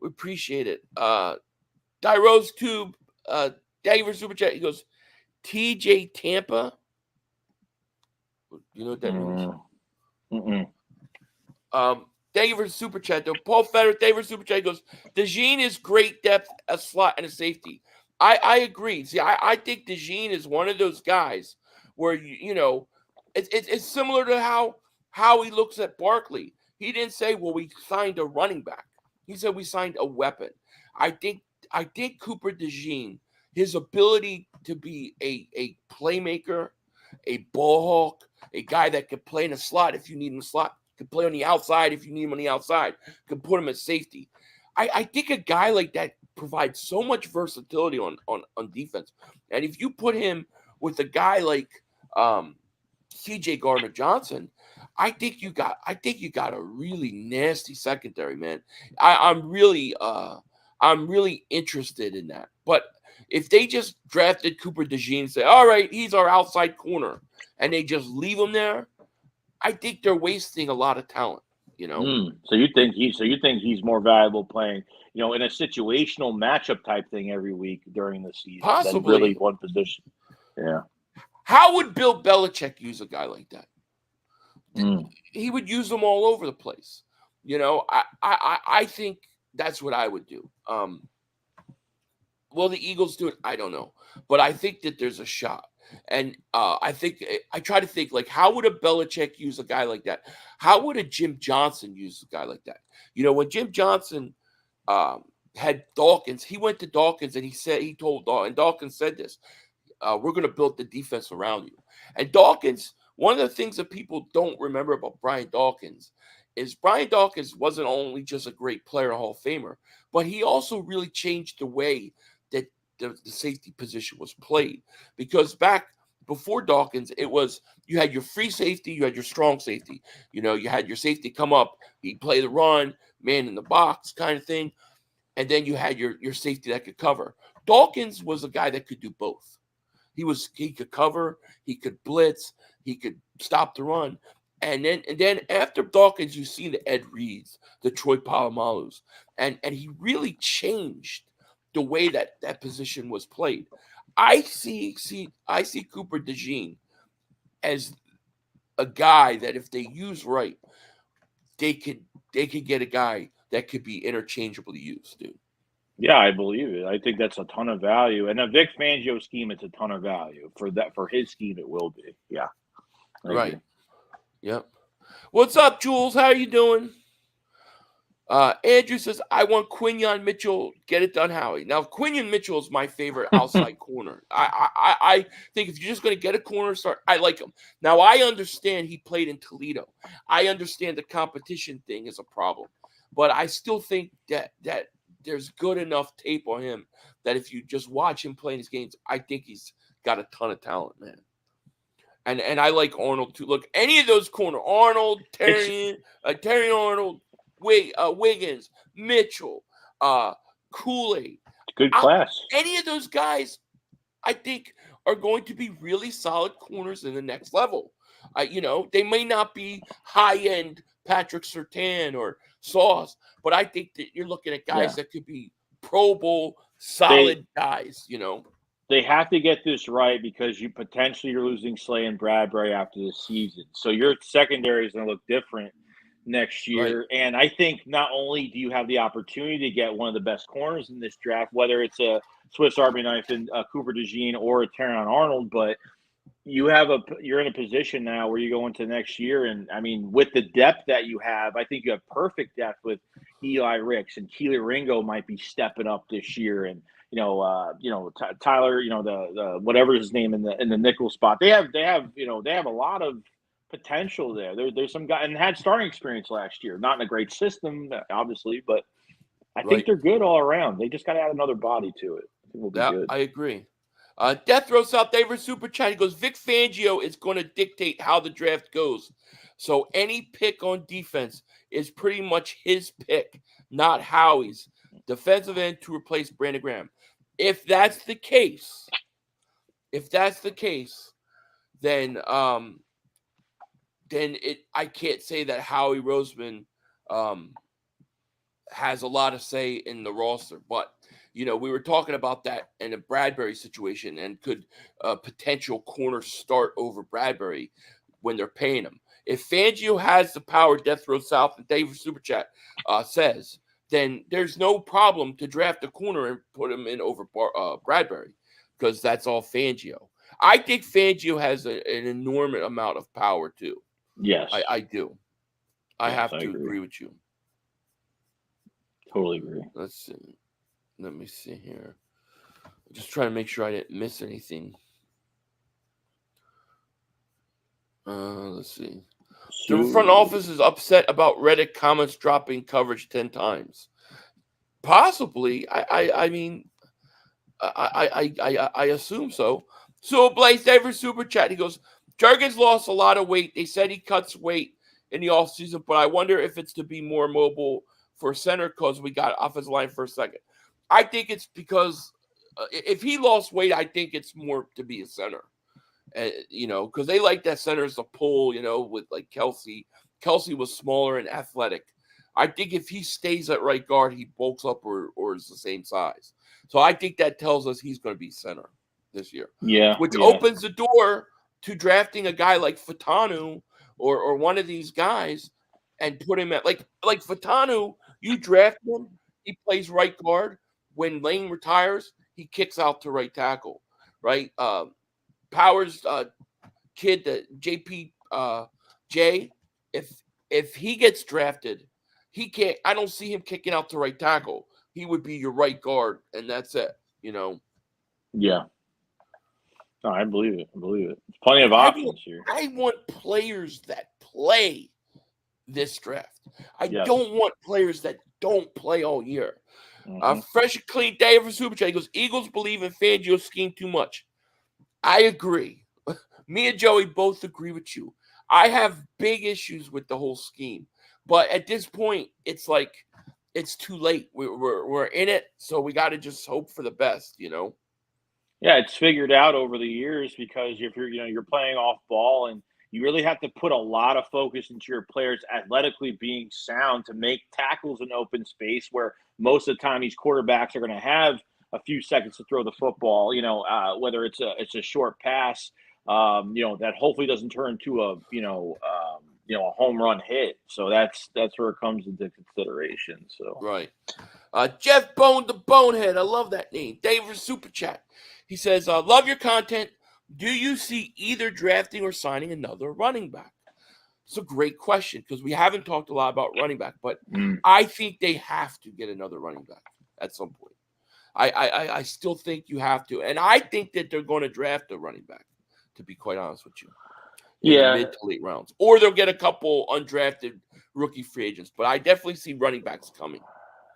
We appreciate it. Dyrose Tube, thank you for the super chat. He goes, TJ Tampa. You know what that means? Thank you for the super chat, though. Paul Fetter, thank you for the super chat. He goes, DeJean is great depth, a slot, and a safety. I agree. See, I think DeJean is one of those guys where, it's similar to how he looks at Barkley. He didn't say, well, we signed a running back. He said we signed a weapon. I think Cooper DeJean, his ability to be a playmaker, a ball hawk, a guy that could play in a slot if you need him in a slot, could play on the outside if you need him on the outside, could put him at safety. I think a guy like that provides so much versatility on defense. And if you put him with a guy like CJ Gardner-Johnson, I think you got a really nasty secondary, man. I'm really interested in that. But if they just drafted Cooper DeJean and say, all right, he's our outside corner, and they just leave him there, I think they're wasting a lot of talent, So you think he's more valuable playing, in a situational matchup type thing every week during the season possibly than really one position. Yeah. How would Bill Belichick use a guy like that? He would use them all over the place. I think that's what I would do. Will the Eagles do it? I don't know. But I think that there's a shot. And I try to think, how would a Belichick use a guy like that? How would a Jim Johnson use a guy like that? When Jim Johnson had Dawkins. He went to Dawkins and he told Dawkins, and Dawkins said this, we're going to build the defense around you. And Dawkins, one of the things that people don't remember about Brian Dawkins is Brian Dawkins wasn't only just a great player, a Hall of Famer, but he also really changed the way that the safety position was played. Because back before Dawkins, it was you had your free safety, you had your strong safety. You know, you had your safety come up, he'd play the run, man in the box kind of thing. And then you had your safety that could cover. Dawkins was a guy that could do both. He could cover, he could blitz, he could stop the run. And then after Dawkins, you see the Ed Reeds, the Troy Palomalus. And he really changed the way that position was played. I see Cooper DeJean as a guy that if they use right, they could get a guy that could be interchangeably used, dude. Yeah, I believe it. I think that's a ton of value. And a Vic Fangio scheme, it's a ton of value. For his scheme, it will be. Yeah. Right. Yep. What's up, Jules? How are you doing? Andrew says, I want Quinyon Mitchell. Get it done, Howie. Now, Quinyon Mitchell is my favorite outside corner. I think if you're just going to get a corner start, I like him. Now, I understand he played in Toledo. I understand the competition thing is a problem. But I still think that there's good enough tape on him that if you just watch him playing his games, I think he's got a ton of talent, man. And I like Arnold too. Look, any of those corner, Arnold, Terry Arnold, Wiggins, Mitchell, Kool-Aid. Good class. Any of those guys, I think, are going to be really solid corners in the next level. They may not be high-end Patrick Surtain or Sauce, but I think that you're looking at guys that could be Pro Bowl solid guys, They have to get this right because you're losing Slay and Bradbury after this season. So your secondary is going to look different next year. Right. And I think not only do you have the opportunity to get one of the best corners in this draft, whether it's a Swiss Army knife in Cooper DeJean or a Terron Arnold, but you're in a position now where you go into next year. And I mean, with the depth that you have, I think you have perfect depth with Eli Ricks, and Keely Ringo might be stepping up this year. And, Tyler, the whatever his name in the nickel spot, they have a lot of potential there. There's some guy and had starting experience last year, not in a great system, obviously, but I think they're good all around. They just got to add another body to it. I think we'll be good. I agree. Death Row South David Super Chat. He goes, Vic Fangio is going to dictate how the draft goes. So any pick on defense is pretty much his pick, not Howie's. Defensive end to replace Brandon Graham. If that's the case, then I can't say that Howie Roseman has a lot of say in the roster. But we were talking about that in a Bradbury situation, and could a potential corner start over Bradbury when they're paying him. If Fangio has the power, Death Row South and David Super Chat says, then there's no problem to draft a corner and put him in over Bradbury, because that's all Fangio. I think Fangio has an enormous amount of power too. Yes. I do. I have to agree with you. Totally agree. Let's see. Let me see here. I'm just trying to make sure I didn't miss anything. Let's see. The front office is upset about Reddick comments dropping coverage 10 times. Possibly. I mean, I assume so. So Blaze David Super Chat. He goes, Jurgens lost a lot of weight. They said he cuts weight in the offseason, but I wonder if it's to be more mobile for center because we got offensive line for a second. I think it's because if he lost weight, I think it's more to be a center. Because they like that center as a pull, with like Kelsey. Kelsey was smaller and athletic. I think if he stays at right guard, he bulks up or is the same size. So I think that tells us he's going to be center this year. Yeah. Which opens the door to drafting a guy like Fatanu or one of these guys and put him at like Fatanu. You draft him, he plays right guard. When Lane retires, he kicks out to right tackle, right? Powers kid, the JPJ, if he gets drafted, he can't. I don't see him kicking out to right tackle he would be your right guard, and that's it. Yeah. No, I believe it. There's plenty of options here. I want players that play this draft. I Yes. don't want players that don't play all year. Mhm. Fresh and clean day for Super Chat. He goes, Eagles believe in Fangio's scheme too much. I agree. Me and Joey both agree with you. I have big issues with the whole scheme. But at this point, it's like it's too late. We're in it, so we got to just hope for the best, Yeah, it's figured out over the years because if you're playing off ball and you really have to put a lot of focus into your players athletically being sound to make tackles in open space where most of the time these quarterbacks are going to have a few seconds to throw the football, whether it's a short pass, that hopefully doesn't turn to a home run hit. So that's where it comes into consideration. So right. Jeff Bone the Bonehead. I love that name. David Super Chat. He says, love your content. Do you see either drafting or signing another running back? It's a great question because we haven't talked a lot about running back, but I think they have to get another running back at some point. I still think you have to. And I think that they're going to draft a running back, to be quite honest with you. In the mid to late rounds. Or they'll get a couple undrafted rookie free agents. But I definitely see running backs coming.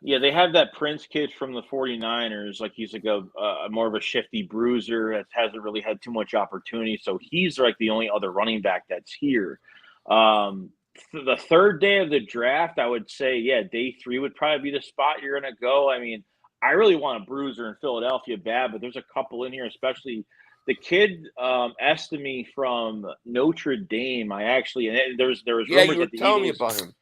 Yeah, they have that Prince kid from the 49ers. Like he's like a more of a shifty bruiser that hasn't really had too much opportunity. So he's like the only other running back that's here. The third day of the draft, I would say, day 3 would probably be the spot you're going to go. I mean, I really want a bruiser in Philadelphia bad, but there's a couple in here, especially the kid Estime from Notre Dame. There was rumors you were that telling me about him.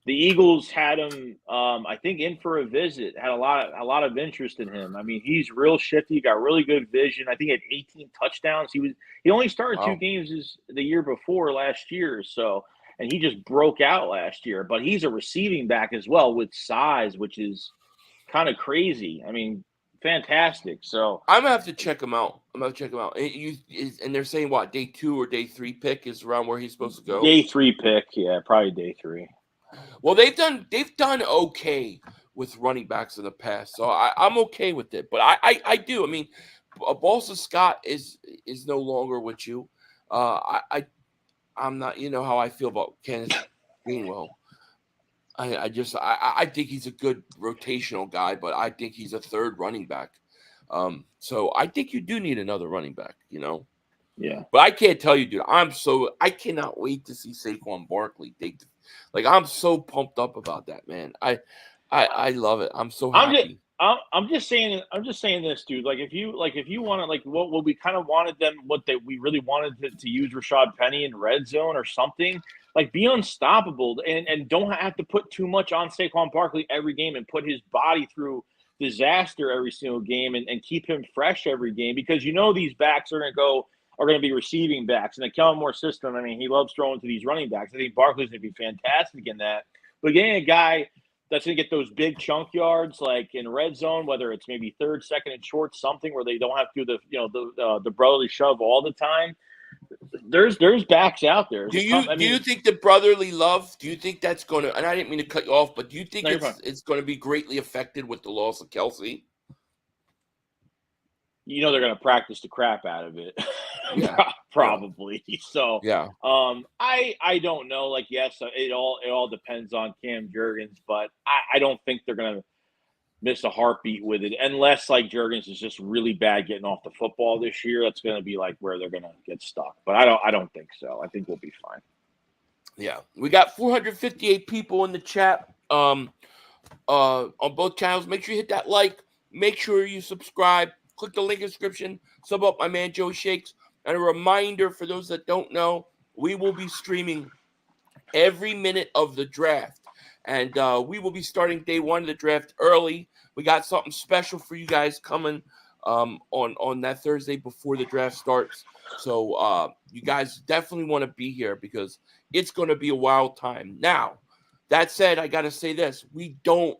The Eagles had him, I think, in for a visit. Had a lot of interest in him. I mean, he's real shifty. Got really good vision. I think he had 18 touchdowns. He only started 2 games the year before last year. So, and he just broke out last year. But he's a receiving back as well with size, which is kind of crazy. I mean, fantastic. So I'm gonna have to check him out. And they're saying what, day 2 or day 3 pick is around where he's supposed to go. Day 3 pick, probably day 3. Well, they've done okay with running backs in the past, so I'm okay with it. But I do. I memean, Boston Scott is no longer with you. I'm not. You know how I feel about Kenneth Gainwell. I think he's a good rotational guy, but I think he's a third running back. So I think you do need another running back. Yeah. But I can't tell you, dude. I cannot wait to see Saquon Barkley. I'm so pumped up about that, man. I love it. I'm so happy. I'm just saying this, dude. Like if you want to, what we kind of wanted them, we really wanted to use Rashad Penny in red zone or something. Like be unstoppable and don't have to put too much on Saquon Barkley every game and put his body through disaster every single game and keep him fresh every game because these backs are going to be receiving backs. In the Kellen Moore system, I mean, he loves throwing to these running backs. I think Barkley's going to be fantastic in that. But getting a guy that's going to get those big chunk yards, like in red zone, whether it's maybe third, second, and short, something where they don't have to do the brotherly shove all the time. There's backs out there. Do you think the brotherly love? Do you think that's going to? And I didn't mean to cut you off, but do you think it's going to be greatly affected with the loss of Kelsey? They're going to practice the crap out of it. Yeah. Probably. So, yeah. I don't know. Like, yes, it all depends on Cam Jurgens, but I don't think they're going to miss a heartbeat with it unless like Jurgens is just really bad getting off the football this year. That's going to be like where they're going to get stuck. But I don't think so. I think we'll be fine. Yeah. We got 458 people in the chat on both channels. Make sure you hit that like. Make sure you subscribe. Click the link in the description. Sub up my man Joey Shakes. And a reminder for those that don't know, we will be streaming every minute of the draft. And we will be starting day 1 of the draft early. We got something special for you guys coming on that Thursday before the draft starts. So you guys definitely want to be here because it's going to be a wild time. Now, that said, I got to say this. We don't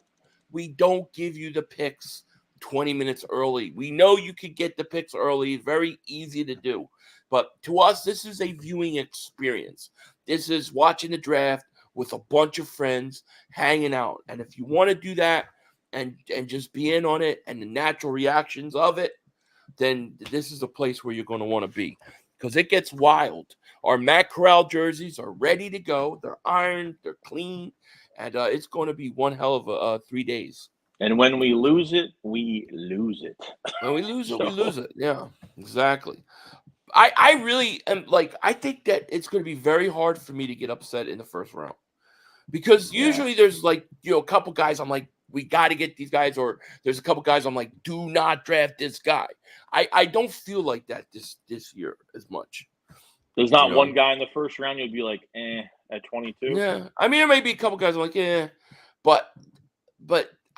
give you the picks 20 minutes early. We know you could get the picks early. Very easy to do. But to us, this is a viewing experience. This is watching the draft with a bunch of friends, hanging out. And if you want to do that, and just be in on it and the natural reactions of it, then this is a place where you're going to want to be, because it gets wild. Our Matt Corral jerseys are ready to go. They're ironed, they're clean, and it's going to be one hell of a 3 days. And when we lose it, we lose it. When we lose it, we lose it. Yeah, exactly. I really am I think that it's going to be very hard for me to get upset in the first round, because usually there's a couple guys I'm like, we got to get these guys, or there's a couple guys I'm like, do not draft this guy. I don't feel like that this year as much. There's not one guy in the first round you'd be like, at 22. Yeah, I mean, there may be a couple guys I'm like, but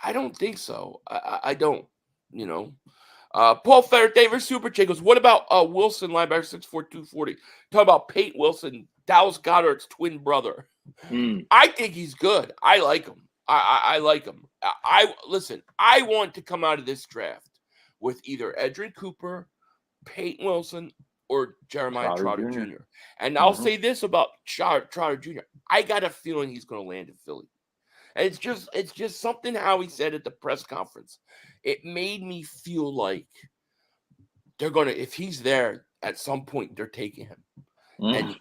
I don't think so. I don't, Paul Federer, David Super Chat goes, what about Wilson, linebacker, 6'4", 240? Talk about Peyton Wilson, Dallas Goedert's twin brother. I think he's good. I like him. I like him. Listen, I want to come out of this draft with either Edgerrin Cooper, Peyton Wilson, or Jeremiah Trotter Jr. And I'll say this about Trotter Jr. I got a feeling he's going to land in Philly. And it's just something how he said at the press conference. It made me feel like they're going to, if he's there at some point, they're taking him.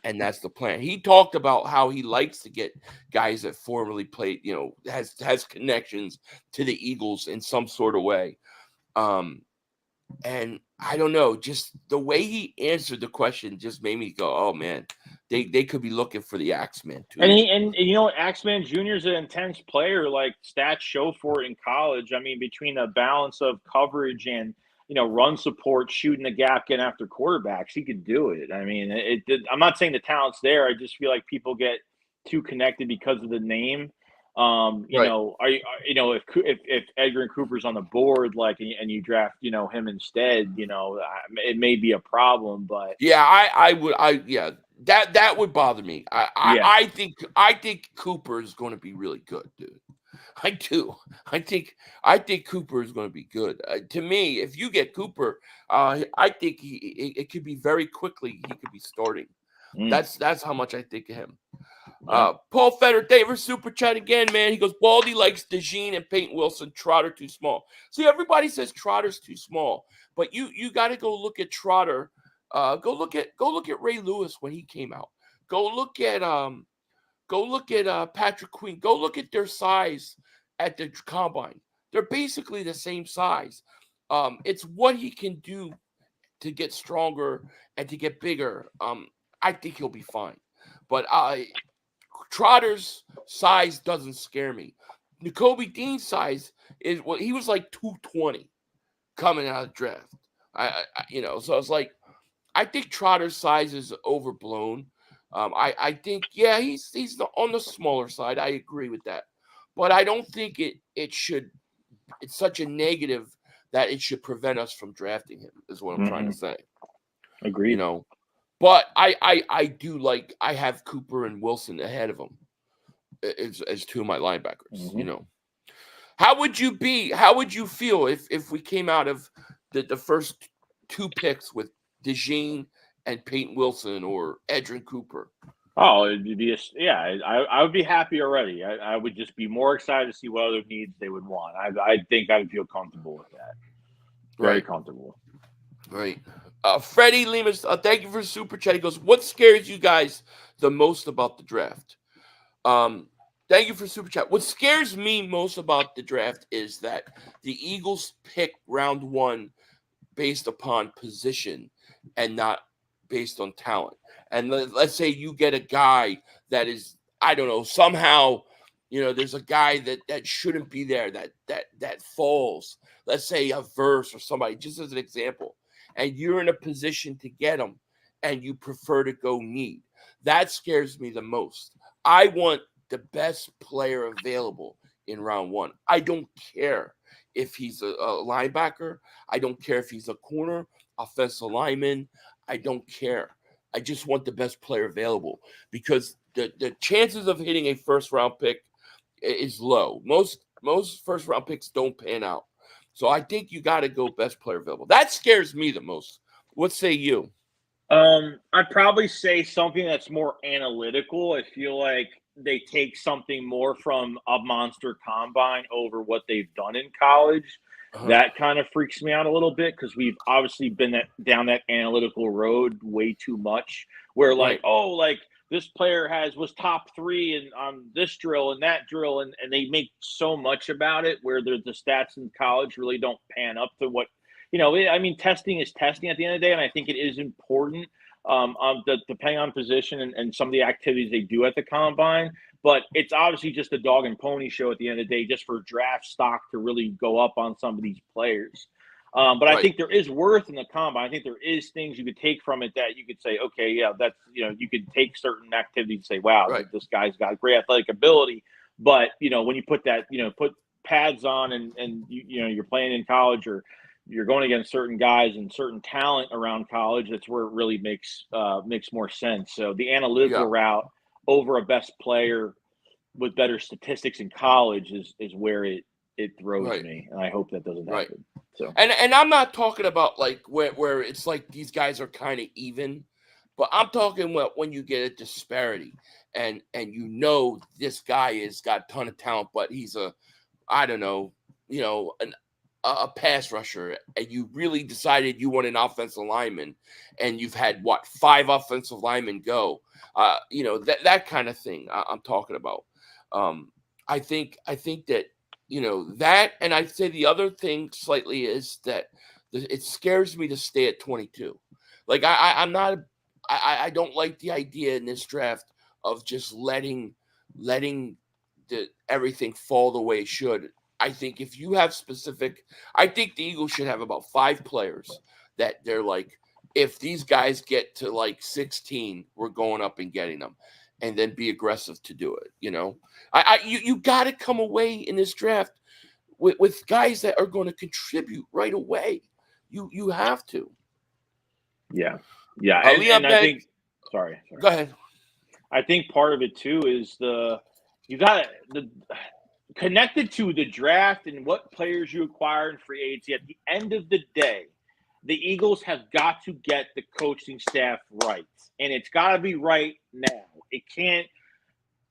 And that's the plan. He talked about how he likes to get guys that formerly played, has connections to the Eagles in some sort of way. And I don't know, just the way he answered the question just made me go, oh man, they could be looking for the Axeman too. And Axeman Jr. is an intense player. Like, stats show for it in college. I mean, between the balance of coverage and run support, shooting the gap, getting after quarterbacks, he could do it. I mean, I'm not saying the talent's there. I just feel like people get too connected because of the name. If Edgerrin Cooper's on the board, and you draft, him instead, it may be a problem. But that would bother me. I think Cooper is going to be really good, dude. I do. I think Cooper is going to be good. To me, if you get Cooper, I think it could be very quickly. He could be starting. That's how much I think of him. Paul Federer, David Super Chat again, man. He goes, Baldy likes DeJean and Peyton Wilson. Trotter too small. See, everybody says Trotter's too small, but you got to go look at Trotter. Go look at Ray Lewis when he came out. Go look at Patrick Queen. Go look at their size at the combine. They're basically the same size. It's what he can do to get stronger and to get bigger. I think he'll be fine. But Trotter's size doesn't scare me. Nakobe Dean's size is he was like 220 coming out of the draft. So it's like, I think Trotter's size is overblown. I think, he's on the smaller side. I agree with that. But I don't think it's such a negative that it should prevent us from drafting him, is what I'm trying to say. Agreed. But I do like, I have Cooper and Wilson ahead of him as two of my linebackers, How would you feel if we came out of the first two picks with DeJean and Peyton Wilson or Edgerrin Cooper? Oh, it'd be I would be happy already. I would just be more excited to see what other needs they would want. I think I would feel comfortable with that. Very comfortable. Right. Freddie Lemus, thank you for the super chat. He goes, what scares you guys the most about the draft? Thank you for super chat. What scares me most about the draft is that the Eagles pick round one based upon position and not based on talent. And let's say you get a guy that is, I don't know, somehow, there's a guy that shouldn't be there, that falls. Let's say a Verse or somebody, just as an example. And you're in a position to get them, and you prefer to go need. That scares me the most. I want the best player available in round one. I don't care if he's a linebacker. I don't care if he's a corner, offensive lineman. I don't care. I just want the best player available, because the chances of hitting a first-round pick is low. Most first-round picks don't pan out. So I think you got to go best player available. That scares me the most. What say you? I'd probably say something that's more analytical. I feel like they take something more from a monster combine over what they've done in college. That kind of freaks me out a little bit because we've obviously been down that analytical road way too much. Where this player was top 3 on this drill and that drill, and they make so much about it. Where the stats in college really don't pan up to what testing is testing at the end of the day, and I think it is important. Depending on position and some of the activities they do at the combine. But it's obviously just a dog and pony show at the end of the day, just for draft stock to really go up on some of these players. But I think there is worth in the combine. I think there is things you could take from it that you could say, okay, yeah, that's, you could take certain activities and say, wow, this guy's got great athletic ability. But, when you put that, put pads on and you're playing in college or you're going against certain guys and certain talent around college, that's where it really makes more sense. So the analytical route over a best player with better statistics in college is where it throws me, and I hope that doesn't happen. So and I'm not talking about like where it's like these guys are kind of even, but I'm talking about when you get a disparity and this guy has got a ton of talent, but he's a pass rusher, and you really decided you want an offensive lineman, and you've had 5 offensive linemen go, that kind of thing I'm talking about. I think that that, and I'd say the other thing slightly is that it scares me to stay at 22. Like I don't like the idea in this draft of just letting everything fall the way it should. I think if you have I think the Eagles should have about 5 players that they're like, if these guys get to like 16, we're going up and getting them, and then be aggressive to do it. You got to come away in this draft with guys that are going to contribute right away. You have to. Yeah. And I think. Sorry. Go ahead. I think part of it too is connected to the draft and what players you acquire in free agency. At the end of the day, the Eagles have got to get the coaching staff right, and it's got to be right now. It can't.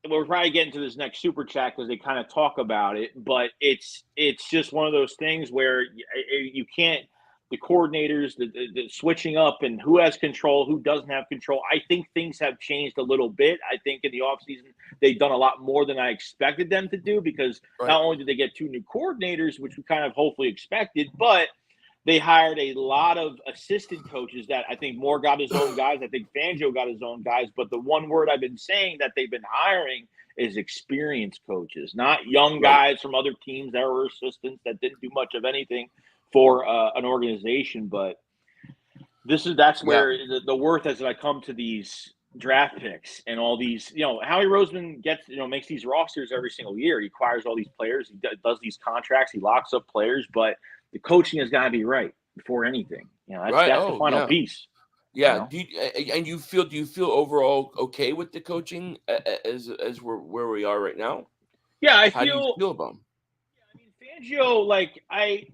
We're probably getting to this next super chat because they kind of talk about it, but it's just one of those things where you can't. The coordinators, the switching up, and who has control, who doesn't have control. I think things have changed a little bit. I think in the offseason, they've done a lot more than I expected them to do because not only did they get 2 new coordinators, which we kind of hopefully expected, but they hired a lot of assistant coaches that I think Moore got his own guys. I think Fangio got his own guys. But the one word I've been saying that they've been hiring is experienced coaches, not young guys from other teams that were assistants that didn't do much of anything for an organization. But that's where the worth as I come to these draft picks and all these, Howie Roseman makes these rosters every single year. He acquires all these players. He does these contracts. He locks up players, but the coaching has got to be right before anything. That's the final piece. Yeah. Do you feel overall okay with the coaching as we're where we are right now? Yeah, How do you feel about him? Fangio, I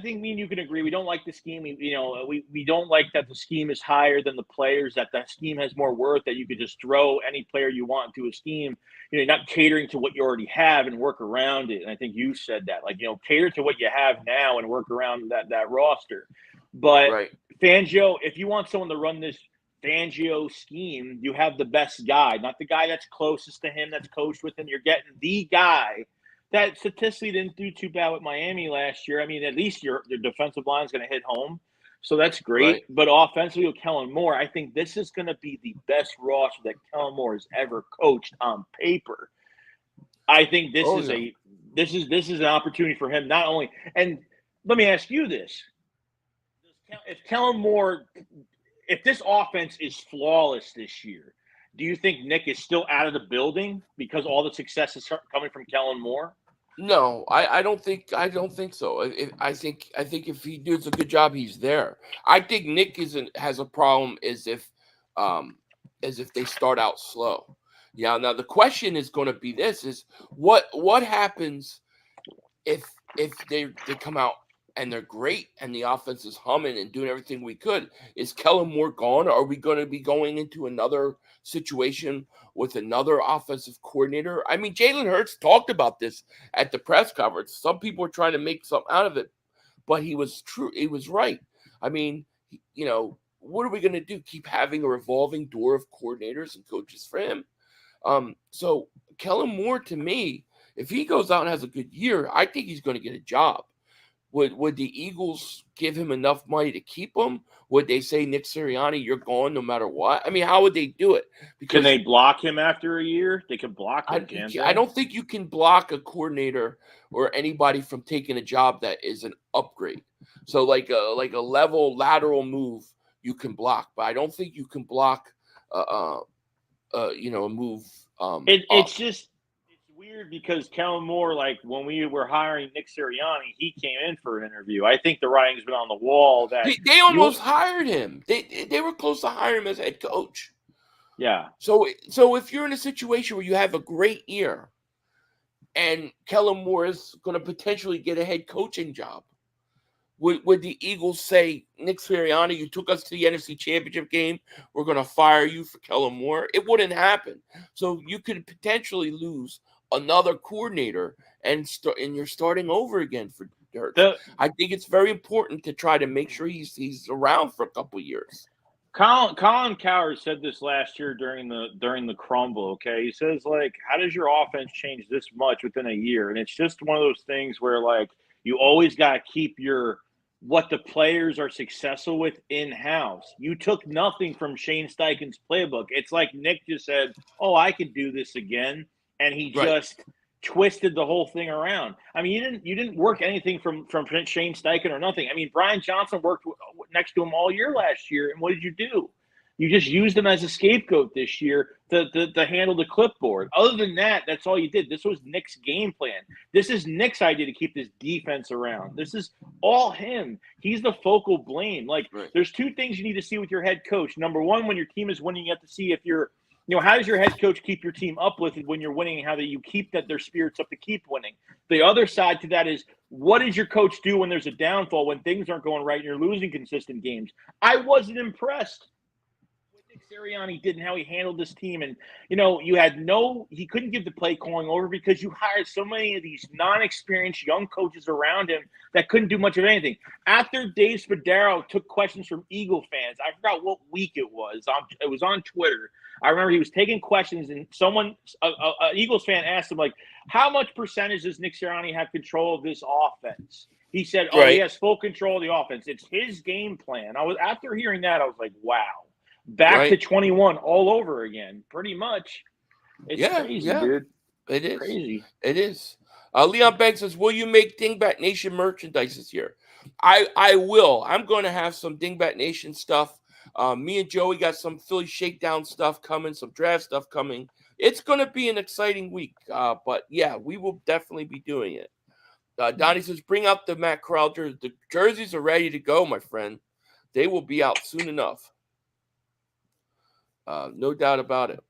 think me and you can agree. We don't like the scheme. We don't like that the scheme is higher than the players, that scheme has more worth, that you could just throw any player you want into a scheme. You're not catering to what you already have and work around it. And I think you said that, cater to what you have now and work around that roster. But Fangio, if you want someone to run this Fangio scheme, you have the best guy, not the guy that's closest to him, that's coached with him. You're getting the guy that statistically didn't do too bad with Miami last year. I mean, at least your defensive line is going to hit home. So that's great. But offensively with Kellen Moore, I think this is going to be the best roster that Kellen Moore has ever coached on paper. I think this is an opportunity for him not only – and let me ask you this. If Kellen Moore – if this offense is flawless this year, do you think Nick is still out of the building because all the success is coming from Kellen Moore? No, I don't think so. I think if he does a good job, he's there. I think Nick has a problem is if they start out slow. Yeah. Now the question is going to be this: is what happens if they come out and they're great, and the offense is humming and doing everything we could. Is Kellen Moore gone? Are we going to be going into another situation with another offensive coordinator? I mean, Jalen Hurts talked about this at the press conference. Some people were trying to make something out of it, but he was true. He was right. I mean, what are we going to do? Keep having a revolving door of coordinators and coaches for him? So Kellen Moore, to me, if he goes out and has a good year, I think he's going to get a job. Would the Eagles give him enough money to keep him? Would they say, Nick Sirianni, you're gone no matter what? I mean, how would they do it? Can they block him after a year? They can block him, can't they? I don't think you can block a coordinator or anybody from taking a job that is an upgrade. So like a level lateral move, you can block, but I don't think you can block a move. It's weird because Kellen Moore, like when we were hiring Nick Sirianni, he came in for an interview. I think the writing's been on the wall that they almost hired him. They were close to hiring him as head coach. Yeah. So if you're in a situation where you have a great year and Kellen Moore is going to potentially get a head coaching job, would the Eagles say, Nick Sirianni, you took us to the NFC Championship game, we're going to fire you for Kellen Moore? It wouldn't happen. So you could potentially lose another coordinator and you're starting over again for Hurts. I think it's very important to try to make sure he's around for a couple years. Colin Cowherd said this last year during the crumble. Okay, he says, like, how does your offense change this much within a year? And it's just one of those things where, like, you always got to keep what the players are successful with in-house. You took nothing from Shane Steichen's playbook. It's like Nick just said, "Oh, I could do this again," and he just twisted the whole thing around. I mean, you didn't work anything from Shane Steichen or nothing. I mean, Brian Johnson worked next to him all year last year, and what did you do? You just used him as a scapegoat this year to handle the clipboard. Other than that, that's all you did. This was Nick's game plan. This is Nick's idea to keep this defense around. This is all him. He's the focal blame. Like, there's two things you need to see with your head coach. Number one, when your team is winning, you have to see if you're – how does your head coach keep your team uplifted when you're winning? How do you keep their spirits up to keep winning? The other side to that is, what does your coach do when there's a downfall, when things aren't going right and you're losing consistent games? I wasn't impressed with Nick Sirianni did and how he handled this team. And, he couldn't give the play calling over because you hired so many of these non-experienced young coaches around him that couldn't do much of anything. After Dave Spadaro took questions from Eagle fans, I forgot what week it was. It was on Twitter. I remember he was taking questions, and an Eagles fan asked him, like, how much percentage does Nick Sirianni have control of this offense? He said, he has full control of the offense. It's his game plan. After hearing that, I was like, wow. Back to 21 all over again, pretty much. It's crazy, dude. It is. Crazy. It is. Leon Banks says, will you make Dingbat Nation merchandise this year? I will. I'm going to have some Dingbat Nation stuff. Me and Joey got some Philly Shakedown stuff coming, some draft stuff coming. It's going to be an exciting week. But, yeah, we will definitely be doing it. Donnie says, bring out the Matt Corral jerseys. The jerseys are ready to go, my friend. They will be out soon enough. No doubt about it.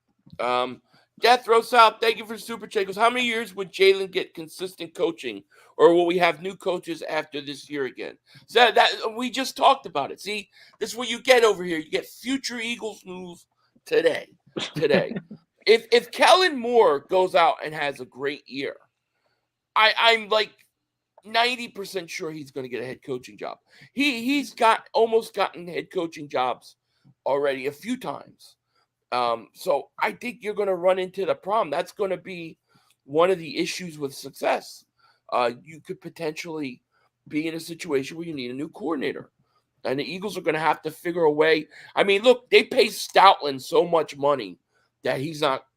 Death Row South, thank you for the super chat. How many years would Jalen get consistent coaching, or will we have new coaches after this year again? So that we just talked about it. See, this is what you get over here. You get future Eagles news today. If Kellen Moore goes out and has a great year, I'm like 90% sure he's going to get a head coaching job. He's almost gotten head coaching jobs already a few times. So I think you're going to run into the problem. That's going to be one of the issues with success. You could potentially be in a situation where you need a new coordinator. And the Eagles are going to have to figure a way. I mean, look, they pay Stoutland so much money that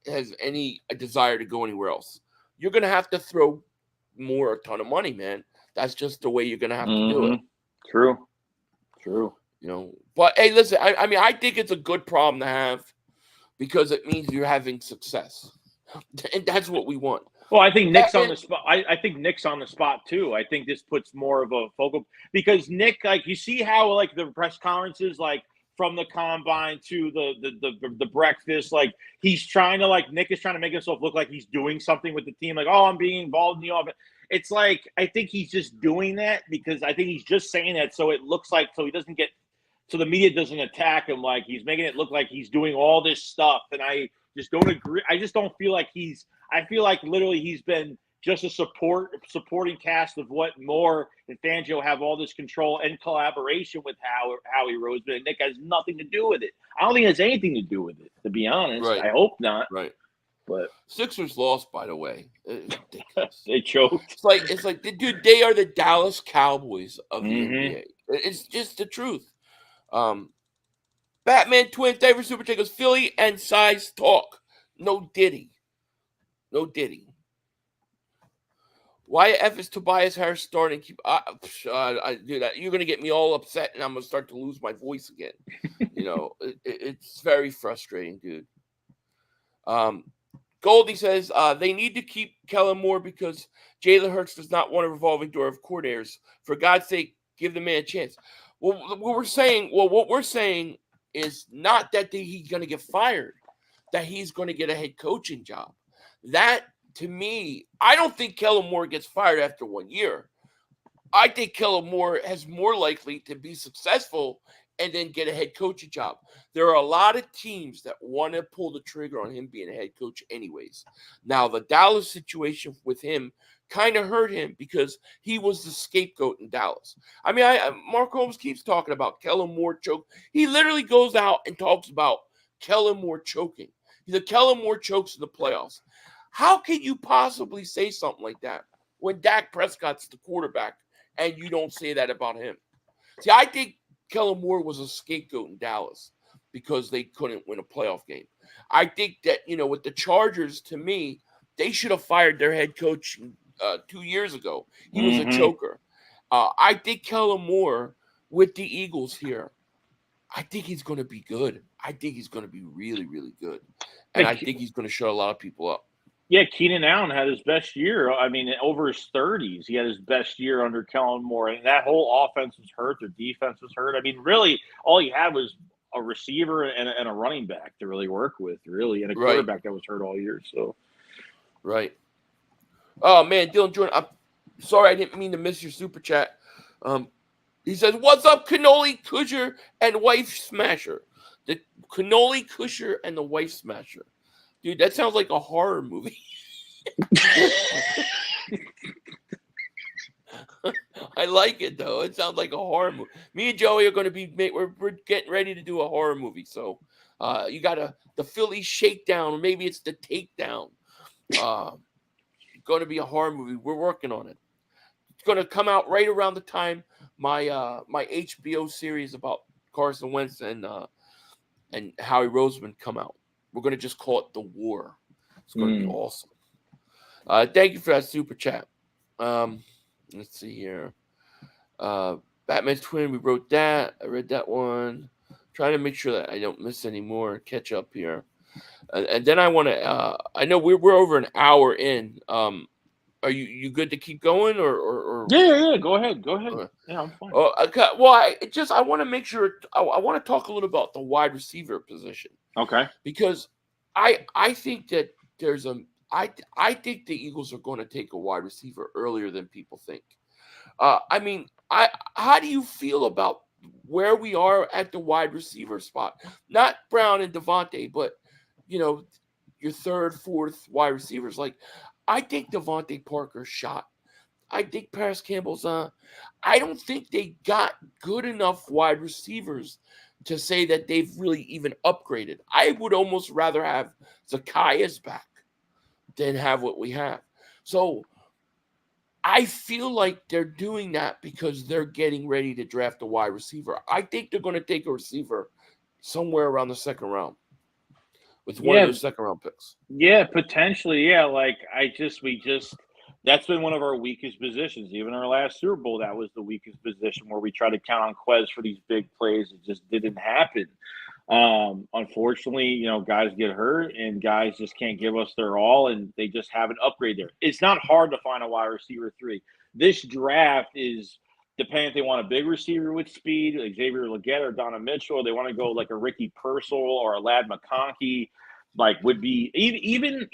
has any desire to go anywhere else. You're going to have to throw Moore a ton of money, man. That's just the way you're going to have to do it. True. But hey, listen, I mean, I think it's a good problem to have because it means you're having success. And that's what we want. Well, I think Nick's on the spot. I think Nick's on the spot too. I think this puts more of a focal because Nick, like, you see how like the press conferences, like from the combine to the breakfast, like Nick is trying to make himself look like he's doing something with the team. Like, oh, I'm being involved in the offense. it's like I think he's just doing that because I think he's just saying that so it looks like so he doesn't get so the media doesn't attack him like he's making it look like he's doing all this stuff. And I just don't agree. I just don't feel like I feel like literally he's been just a supporting cast of what Moore and Fangio have all this control and collaboration with Howie Roseman. And Nick has nothing to do with it. I don't think it has anything to do with it, to be honest. Right. I hope not. Right. But Sixers lost, by the way. they choked. It's like, dude, they are the Dallas Cowboys of the Mhm. NBA. It's just the truth. Batman Twin, thank you for Super Chat. Philly and size talk. No Diddy. No Diddy. Why F is Tobias Harris starting? Dude, you're gonna get me all upset, and I'm gonna start to lose my voice again. It's very frustrating, dude. Goldie says they need to keep Kellen Moore because Jalen Hurts does not want a revolving door of coordinators. For God's sake, give the man a chance. Well, what we're saying is not that he's going to get fired, that he's going to get a head coaching job. That, to me, I don't think Kellen Moore gets fired after 1 year. I think Kellen Moore is more likely to be successful and then get a head coaching job. There are a lot of teams that want to pull the trigger on him being a head coach anyways. Now, the Dallas situation with him kind of hurt him because he was the scapegoat in Dallas. I mean, Mark Holmes keeps talking about Kellen Moore choke. He literally goes out and talks about Kellen Moore choking. The Kellen Moore chokes in the playoffs. How can you possibly say something like that when Dak Prescott's the quarterback and you don't say that about him? See, I think Kellen Moore was a scapegoat in Dallas because they couldn't win a playoff game. I think that, with the Chargers, to me, they should have fired their head coach 2 years ago. He was a choker. I think Kellen Moore with the Eagles here, I think he's going to be good. I think he's going to be really, really good. And I think he's going to show a lot of people up. Yeah, Keenan Allen had his best year. I mean, over his 30s, he had his best year under Kellen Moore. And that whole offense was hurt. Their defense was hurt. I mean, really, all he had was a receiver and a running back to really work with, really, and a quarterback that was hurt all year. So, right. Oh, man, Dylan Jordan, I'm sorry I didn't mean to miss your super chat. He says, what's up, Cannoli Kusher and Wife Smasher? The Cannoli Kusher and the Wife Smasher. Dude, that sounds like a horror movie. I like it, though. It sounds like a horror movie. Me and Joey are going to be we're getting ready to do a horror movie. So you got the Philly Shakedown, or maybe it's the Takedown. Going to be a horror movie. We're working on it. It's going to come out right around the time my HBO series about Carson Wentz and Howie Roseman come out. We're going to just call it The War. It's going to be awesome. Thank you for that super chat. Let's see here. Batman's Twin, we wrote that. I read that one. Trying to make sure that I don't miss any more. Catch up here. And then I want to I know we're over an hour in. Are you good to keep going or Yeah, go ahead. Yeah, I'm fine. Okay. Well, I want to make sure I want to talk a little about the wide receiver position. Okay. Because I think that I think the Eagles are going to take a wide receiver earlier than people think. I mean, how do you feel about where we are at the wide receiver spot? Not Brown and Devontae, but your third, fourth wide receivers. Like, I think Devontae Parker's shot. I think Paris Campbell's on. I don't think they got good enough wide receivers to say that they've really even upgraded. I would almost rather have Zacchaeus back than have what we have. So I feel like they're doing that because they're getting ready to draft a wide receiver. I think they're going to take a receiver somewhere around the second round with one of those second round picks. Yeah, potentially. Yeah, like that's been one of our weakest positions. Even our last Super Bowl, that was the weakest position where we tried to count on Quez for these big plays. It just didn't happen. Unfortunately, guys get hurt and guys just can't give us their all, and they just have an upgrade there. It's not hard to find a wide receiver 3. This draft is depending if they want a big receiver with speed, like Xavier Legette or Donovan Mitchell, or they want to go like a Ricky Pearsall or a Ladd McConkey, like would be even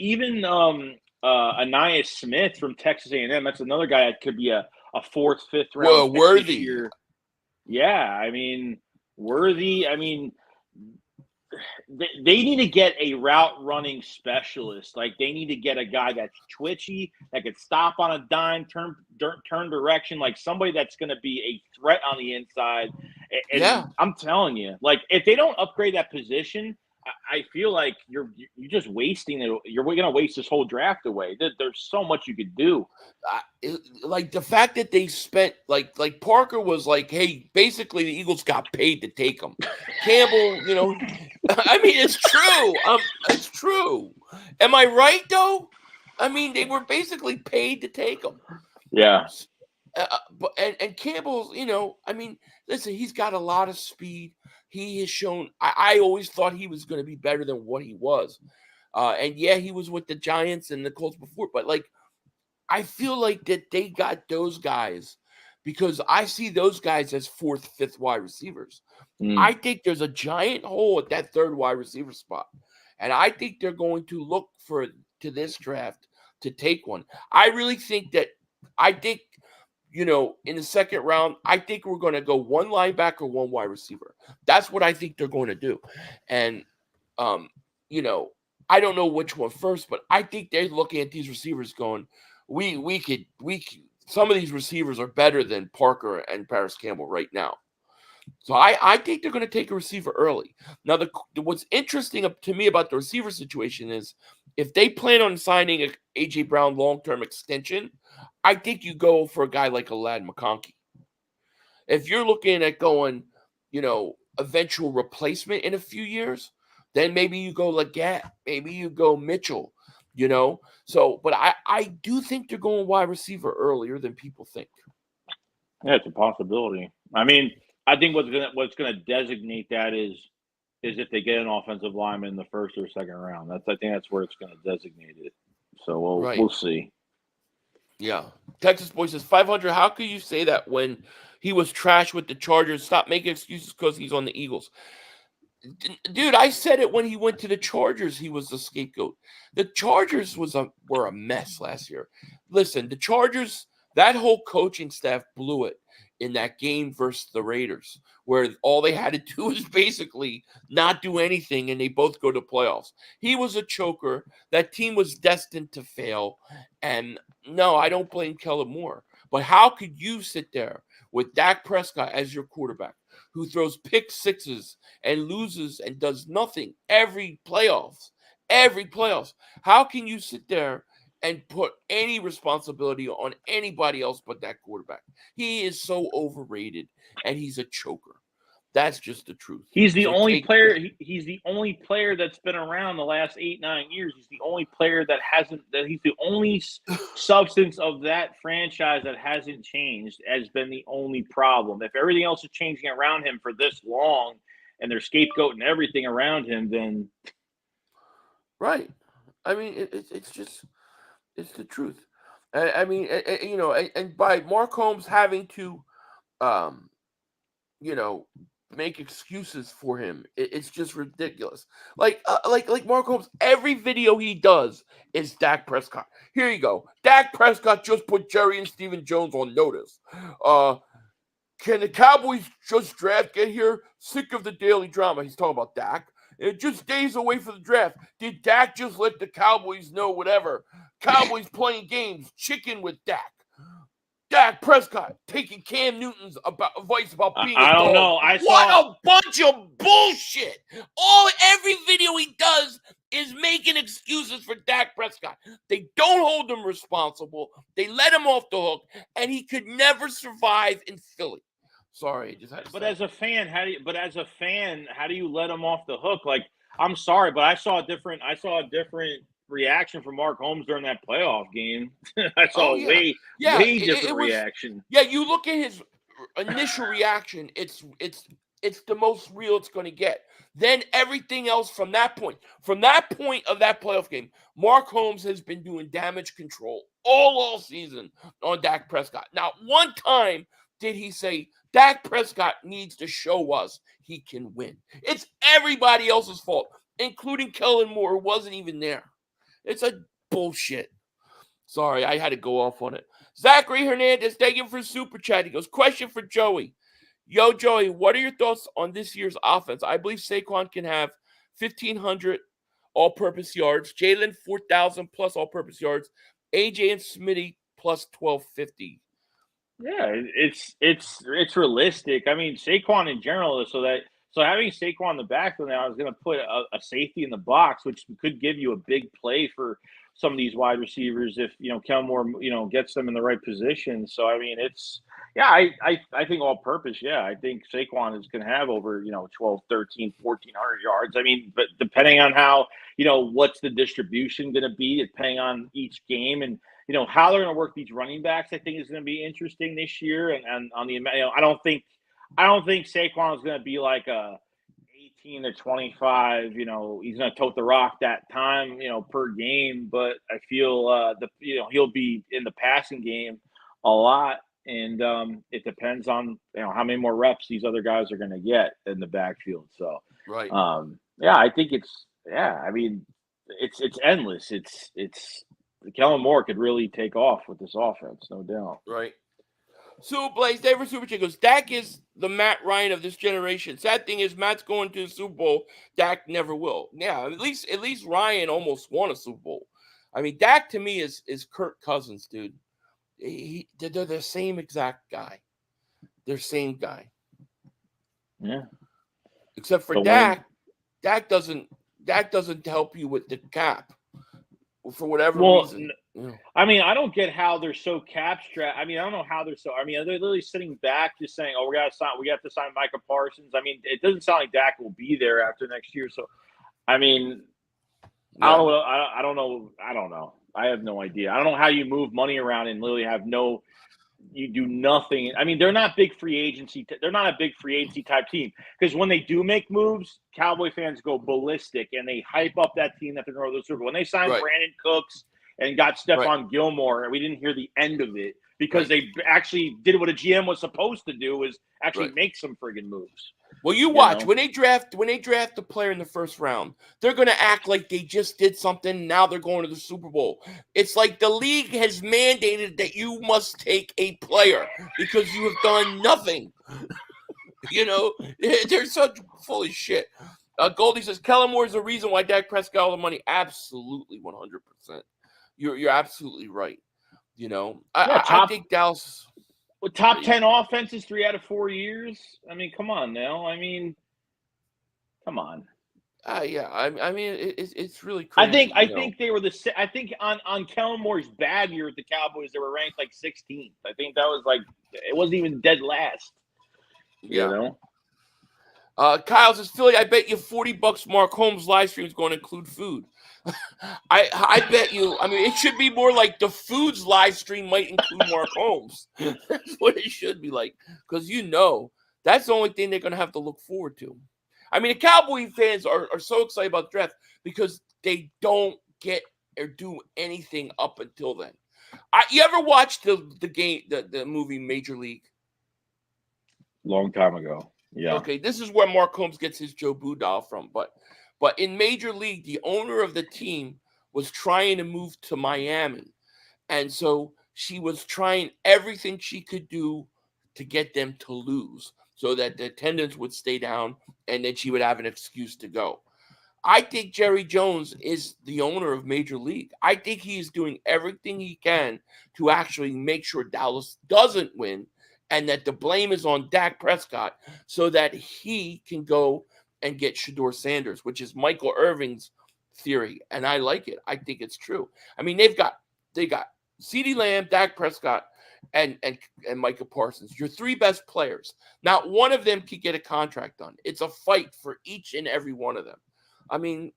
Anais Smith from Texas A&M. That's another guy that could be a 4th, 5th round Well, pick Worthy. this year. Yeah, I mean, Worthy. I mean, they need to get a route running specialist. Like, they need to get a guy that's twitchy, that could stop on a dime, turn direction, like somebody that's going to be a threat on the inside. And Yeah. I'm telling you, like, if they don't upgrade that position, I feel like you're just wasting it. You're going to waste this whole draft away. There's so much you could do. Like the fact that they spent like Parker was like, hey, basically the Eagles got paid to take him. Campbell, you know, I mean, it's true. It's true. Am I right though? I mean, they were basically paid to take him. Yeah. But Campbell's, you know, I mean, listen, he's got a lot of speed. He has shown. I always thought he was going to be better than what he was. And yeah, he was with the Giants and the Colts before, but like, I feel like that they got those guys because I see those guys as 4th, 5th wide receivers. I think there's a giant hole at that 3rd wide receiver spot. And I think they're going to look to this draft to take one. I really think you know, in the 2nd round, I think we're going to go 1 linebacker, 1 wide receiver. That's what I think they're going to do. And, you know, I don't know which one first, but I think they're looking at these receivers going, we could some of these receivers are better than Parker and Paris Campbell right now. So I think they're going to take a receiver early. Now, what's interesting to me about the receiver situation is if they plan on signing a A.J. Brown long-term extension, I think you go for a guy like Aladdin McConkey. If you're looking at going, you know, eventual replacement in a few years, then maybe you go Leggett, maybe you go Mitchell, you know. So, but I do think they're going wide receiver earlier than people think. Yeah, it's a possibility. I mean, I think what's gonna designate that is if they get an offensive lineman in the 1st or 2nd round. I think that's where it's gonna designate it. So we'll see. Yeah. Texas Boy says 500. How could you say that when he was trash with the Chargers? Stop making excuses because he's on the Eagles. Dude, I said it when he went to the Chargers. He was the scapegoat. The Chargers were a mess last year. Listen, the Chargers, that whole coaching staff blew it in that game versus the Raiders, where all they had to do was basically not do anything, and they both go to playoffs. He was a choker. That team was destined to fail. And no, I don't blame Kellen Moore. But how could you sit there with Dak Prescott as your quarterback, who throws pick sixes and loses and does nothing every playoffs? How can you sit there and put any responsibility on anybody else but that quarterback? He is so overrated, and he's a choker. That's just the truth. He's the only player. He's the only player that's been around the last 8-9 years. He's the only player that hasn't. That he's the only substance of that franchise that hasn't changed. Has been the only problem. If everything else is changing around him for this long, and they're scapegoating everything around him, then right. I mean, it's the truth. I mean, you know, and by Mark Holmes having to, you know, make excuses for him, it's just ridiculous. Like Mark Holmes, every video he does is Dak Prescott. Here you go. Dak Prescott just put Jerry and Stephen Jones on notice. Can the Cowboys just get here? Sick of the daily drama. He's talking about Dak. It's just days away from the draft. Did Dak just let the Cowboys know whatever? Cowboys playing games, chicken with Dak. Dak Prescott taking Cam Newton's advice about being a dog. I don't know. What a bunch of bullshit. Every video he does is making excuses for Dak Prescott. They don't hold him responsible. They let him off the hook, and he could never survive in Philly. Sorry, I just had to But say. as a fan, how do you let him off the hook? Like, I'm sorry, but I saw a different reaction from Mark Holmes during that playoff game. I saw a way different reaction. Yeah, you look at his initial reaction, it's the most real it's going to get. Then everything else from that point of that playoff game, Mark Holmes has been doing damage control all season on Dak Prescott. Now, one time did he say, Dak Prescott needs to show us he can win. It's everybody else's fault, including Kellen Moore, who wasn't even there. It's a bullshit. Sorry, I had to go off on it. Zachary Hernandez, thank you for super chat. He goes, question for Joey. Yo, Joey, what are your thoughts on this year's offense? I believe Saquon can have 1,500 all-purpose yards, Jalen 4,000 plus all-purpose yards, AJ and Smitty plus 1,250. Yeah, it's realistic. I mean, Saquon in general, so having Saquon in the backfield now is going to put a safety in the box, which could give you a big play for some of these wide receivers if Kellen Moore gets them in the right position. So I mean, I think all purpose. Yeah, I think Saquon is going to have over 12, 13, 1,400 yards. I mean, but depending on how what's the distribution going to be, depending on each game and how they're going to work these running backs, I think is going to be interesting this year. And on the I don't think Saquon is going to be like a 18 to 25. He's going to tote the rock that time per game. But I feel he'll be in the passing game a lot, and it depends on how many more reps these other guys are going to get in the backfield. So right, I think it's endless. It's Kellen Moore could really take off with this offense, no doubt. right. So, Blaze, David Super Chick goes, Dak is the Matt Ryan of this generation. Sad thing is, Matt's going to the Super Bowl. Dak never will. Yeah, at least Ryan almost won a Super Bowl. I mean, Dak to me is Kirk Cousins, dude. They're the same exact guy. They're same guy. Yeah. Except for Dak. Dak doesn't help you with the cap. For whatever reason. I mean, I don't get how they're so cap strapped. I mean, I don't know how they're so. I mean, are they literally sitting back just saying, "Oh, we have to sign Micah Parsons"? I mean, it doesn't sound like Dak will be there after next year. So, I mean, I don't know. I don't know. I have no idea. I don't know how you move money around and literally have you do nothing. I mean, they're not big free agency. They're not a big free agency type team because when they do make moves, Cowboy fans go ballistic and they hype up that team that they're going to go to the Super Bowl. When they signed Brandon Cooks and got Stephon Gilmore, we didn't hear the end of it because they actually did what a GM was supposed to do, is actually make some friggin' moves. Well, you watch when they draft a player in the first round, they're going to act like they just did something. Now they're going to the Super Bowl. It's like the league has mandated that you must take a player because you have done nothing. They're such full of shit. Goldie says Kellen Moore is the reason why Dak Prescott got all the money. Absolutely, 100%. You're absolutely right. I think Dallas. With top 10 offenses 3 out of 4 years. I mean, come on now. I mean, come on. Yeah. I mean, it's really crazy. I think they were I think on Kellen Moore's bad year with the Cowboys, they were ranked like 16th. I think that was like it wasn't even dead last. Kyle says, Philly, I bet you $40 Mark Holmes live stream is going to include food. I bet you. I mean, it should be more like the Foods live stream might include Mark Holmes. That's what it should be like, because that's the only thing they're going to have to look forward to. I mean, the Cowboy fans are so excited about the draft because they don't get or do anything up until then. You ever watched the movie Major League? Long time ago. Yeah. Okay, this is where Mark Holmes gets his Joe Boo doll from, but in Major League, the owner of the team was trying to move to Miami. And so she was trying everything she could do to get them to lose so that the attendance would stay down and then she would have an excuse to go. I think Jerry Jones is the owner of Major League. I think he is doing everything he can to actually make sure Dallas doesn't win and that the blame is on Dak Prescott so that he can go and get Shedeur Sanders, which is Michael Irving's theory, and I like it. I think it's true. I mean, they got CeeDee Lamb, Dak Prescott, and Micah Parsons. Your 3 best players. Not one of them can get a contract done. It's a fight for each and every one of them. I mean,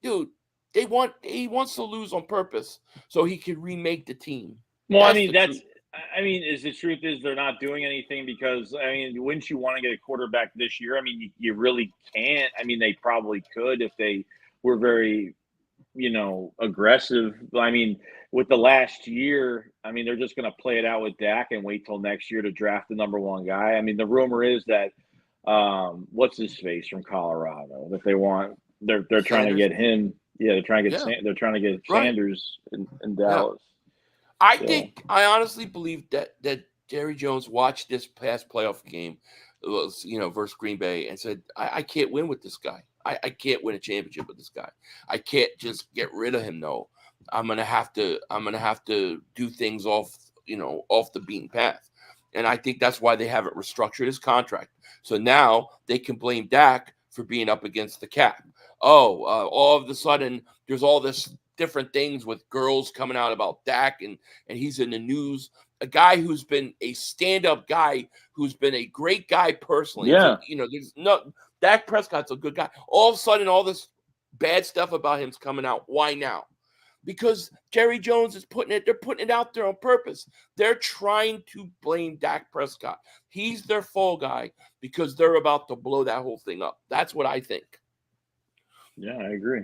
dude, he wants to lose on purpose so he can remake the team. Well, the truth is they're not doing anything because, wouldn't you want to get a quarterback this year? I mean, you really can't. I mean, they probably could if they were very, aggressive. I mean, with the last year, I mean, they're just going to play it out with Dak and wait till next year to draft the number 1 guy. I mean, the rumor is that, what's his face from Colorado that they want, they're trying to get him. Yeah, they're trying to get Sanders in Dallas. I honestly believe that Jerry Jones watched this past playoff game, versus Green Bay, and said, I can't win with this guy. I can't win a championship with this guy. I can't just get rid of him. No, I'm gonna have to do things off the beaten path. And I think that's why they haven't restructured his contract. So now they can blame Dak for being up against the cap. All of a sudden there's all this different things with girls coming out about Dak, and he's in the news. A guy who's been a stand-up guy, who's been a great guy personally. Yeah. So, there's no Dak Prescott's a good guy. All of a sudden, all this bad stuff about him's coming out. Why now? Because Jerry Jones is they're putting it out there on purpose. They're trying to blame Dak Prescott. He's their fall guy because they're about to blow that whole thing up. That's what I think. Yeah, I agree.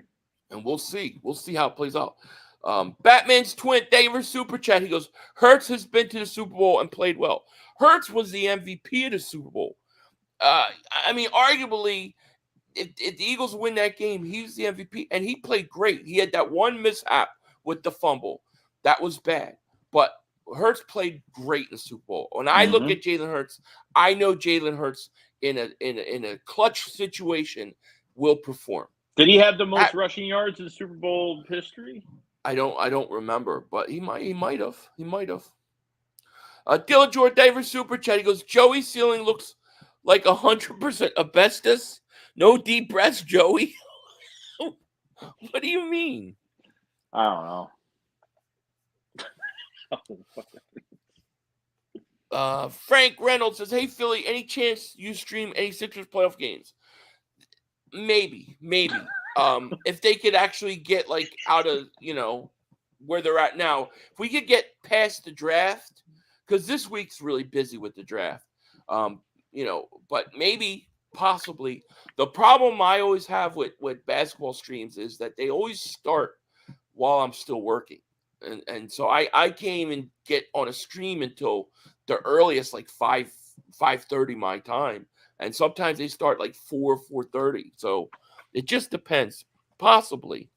And we'll see. We'll see how it plays out. Batman's twin, David Super Chat. He goes, Hurts has been to the Super Bowl and played well. Hurts was the MVP of the Super Bowl. Arguably, if the Eagles win that game, he's the MVP, and he played great. He had that one mishap with the fumble. That was bad. But Hurts played great in the Super Bowl. When I look at Jalen Hurts, I know Jalen Hurts in a clutch situation will perform. Did he have the most rushing yards in Super Bowl history? I don't remember, but he might have. Dylan George Davis Super Chat. He goes, Joey's ceiling looks like 100% asbestos. No deep breaths, Joey. What do you mean? I don't know. Frank Reynolds says, hey, Philly, any chance you stream any Sixers playoff games? Maybe. If they could actually get out of, where they're at now. If we could get past the draft, because this week's really busy with the draft, but maybe, possibly. The problem I always have with basketball streams is that they always start while I'm still working. And so I can't even get on a stream until the earliest, 5:30 my time. And sometimes they start 4:30. So it just depends. Possibly.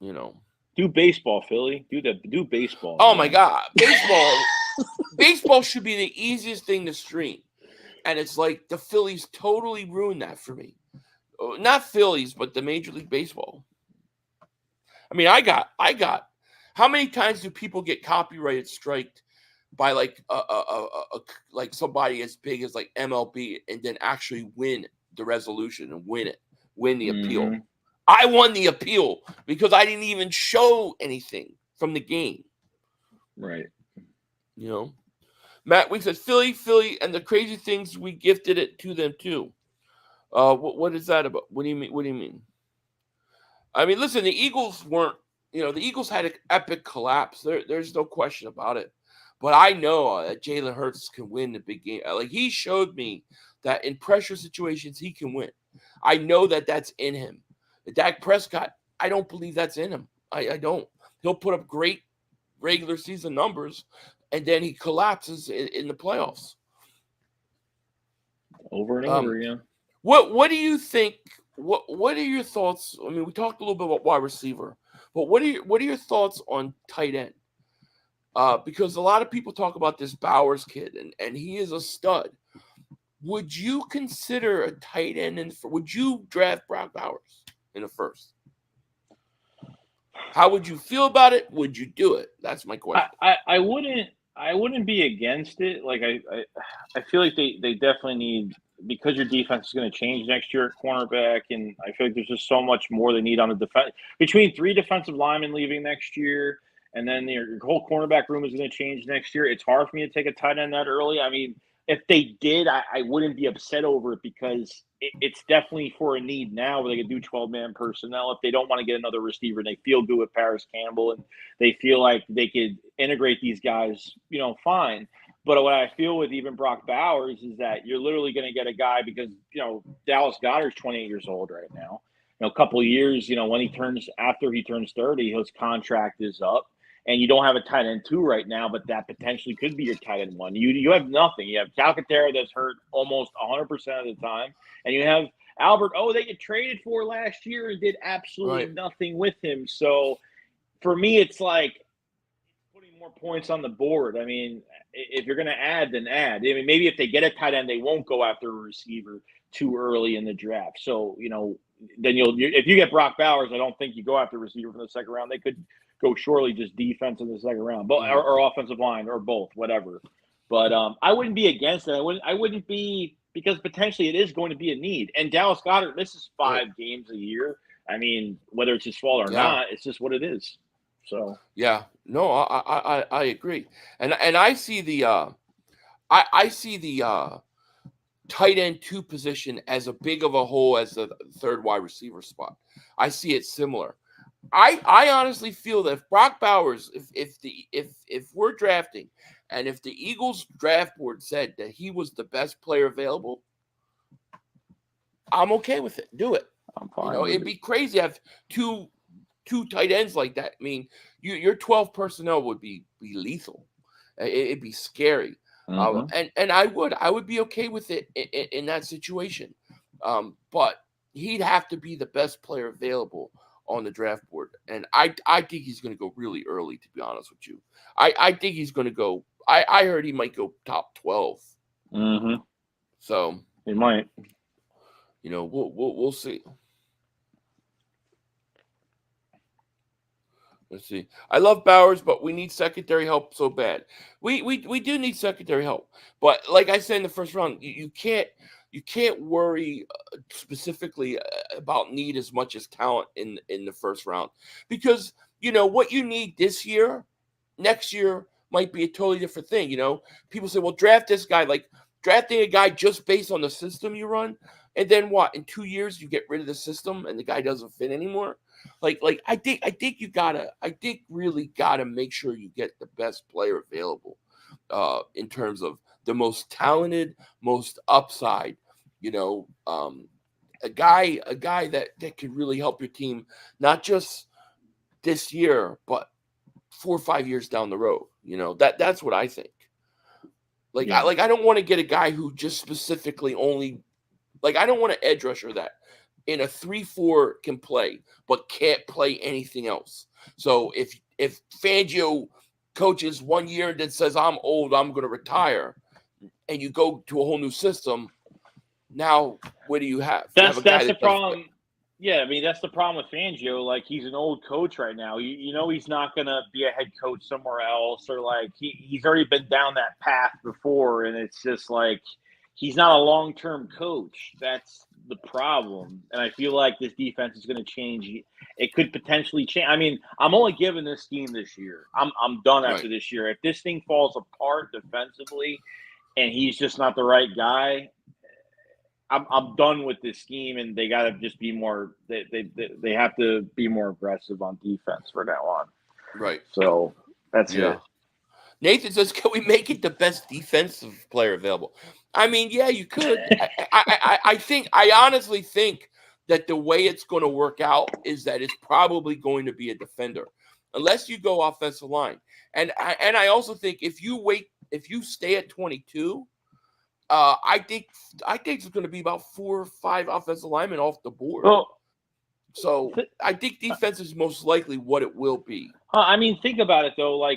Do baseball, Philly. Do baseball. Oh, my God. Baseball should be the easiest thing to stream. And it's the Phillies totally ruined that for me. Not Phillies, but the Major League Baseball. I mean, I got. How many times do people get copyrighted striked by somebody as big as MLB and then actually win the resolution and win the appeal? I won the appeal because I didn't even show anything from the game. Right. Matt Wink says, Philly, and the crazy things we gifted it to them too. What is that about? What do you mean? I mean, listen, the Eagles weren't, the Eagles had an epic collapse. There's no question about it. But I know that Jalen Hurts can win the big game. He showed me that in pressure situations, he can win. I know that that's in him. Dak Prescott, I don't believe that's in him. I don't. He'll put up great regular season numbers, and then he collapses in the playoffs. Over and over again. What do you think? What are your thoughts? I mean, we talked a little bit about wide receiver, but what are your thoughts on tight end? Because a lot of people talk about this Bowers kid, and he is a stud. Would you consider a tight end? Would you draft Brock Bowers in the first? How would you feel about it? Would you do it? That's my question. I wouldn't be against it. I feel like they definitely need, because your defense is going to change next year at cornerback, and I feel like there's just so much more they need on the defense. Between 3 defensive linemen leaving next year, and then your whole cornerback room is going to change next year. It's hard for me to take a tight end that early. I mean, if they did, I wouldn't be upset over it because it's definitely for a need now where they can do 12-man personnel. If they don't want to get another receiver and they feel good with Paris Campbell and they feel like they could integrate these guys, fine. But what I feel with even Brock Bowers is that you're literally going to get a guy because, Dallas Goedert's 28 years old right now. A couple of years, after he turns 30, his contract is up. And you don't have a tight end 2 right now, but that potentially could be your tight end 1. You have nothing. You have Calcaterra that's hurt almost 100% of the time. And you have Albert they get traded for last year and did absolutely nothing with him. So for me, it's more points on the board. I mean, if you're going to add, then add. I mean, maybe if they get a tight end, they won't go after a receiver too early in the draft. So, then if you get Brock Bowers, I don't think you go after a receiver from the second round. They could go surely just defense in the second round, but or offensive line or both, whatever. But I wouldn't be against it. I wouldn't be, because potentially it is going to be a need. And Dallas Goedert misses 5 games a year. I mean, whether it's his fault or not, it's just what it is. So no, I agree, and I see the I see the tight end 2 position as a big of a hole as the third wide receiver spot. I see it similar. I honestly feel that if Brock Bowers, if we're drafting, and if the Eagles draft board said that he was the best player available, I'm okay with it. Do it. I'm fine. It'd be crazy to have two tight ends like that. I mean, your 12 personnel would be lethal. It'd be scary. And I would be okay with it in that situation. But he'd have to be the best player available on the draft board. And I think he's going to go really early, to be honest with you. I think he's going to go. I heard he might go top 12. So he might. We'll see. Let's see. I love Bowers, but we need secondary help so bad. We do need secondary help, but like I said in the first round, you can't worry specifically about need as much as talent in the first round, because what you need this year, next year might be a totally different thing. People say, well, draft this guy. Like drafting a guy just based on the system you run, and then what? In 2 years you get rid of the system and the guy doesn't fit anymore. Like I think really gotta make sure you get the best player available, in terms of the most talented, most upside. A guy that can really help your team, not just this year, but 4 or 5 years down the road. That's what I think. I don't want to get a guy who just specifically only, I don't want an edge rusher that in a 3-4 can play, but can't play anything else. So if Fangio coaches 1 year and then says, I'm old, I'm going to retire, and you go to a whole new system, now what do you have? That's the problem. Yeah, I mean, that's the problem with Fangio. Like, he's an old coach right now. He's not going to be a head coach somewhere else, or he's already been down that path before, and it's just like he's not a long-term coach. That's the problem. And I feel like this defense is going to change. It could potentially change. I mean, I'm only giving this scheme this year. I'm done after this year. If this thing falls apart defensively and he's just not the right guy, I'm done with this scheme, and they got to just be more. They have to be more aggressive on defense from now on. Right. So that's it. Nathan says, "Can we make it the best defensive player available?" I mean, yeah, you could. I honestly think that the way it's going to work out is that it's probably going to be a defender, unless you go offensive line. And I also think if you stay at 22. I think it's going to be about 4 or 5 offensive linemen off the board. So I think defense is most likely what it will be. I mean, think about it though.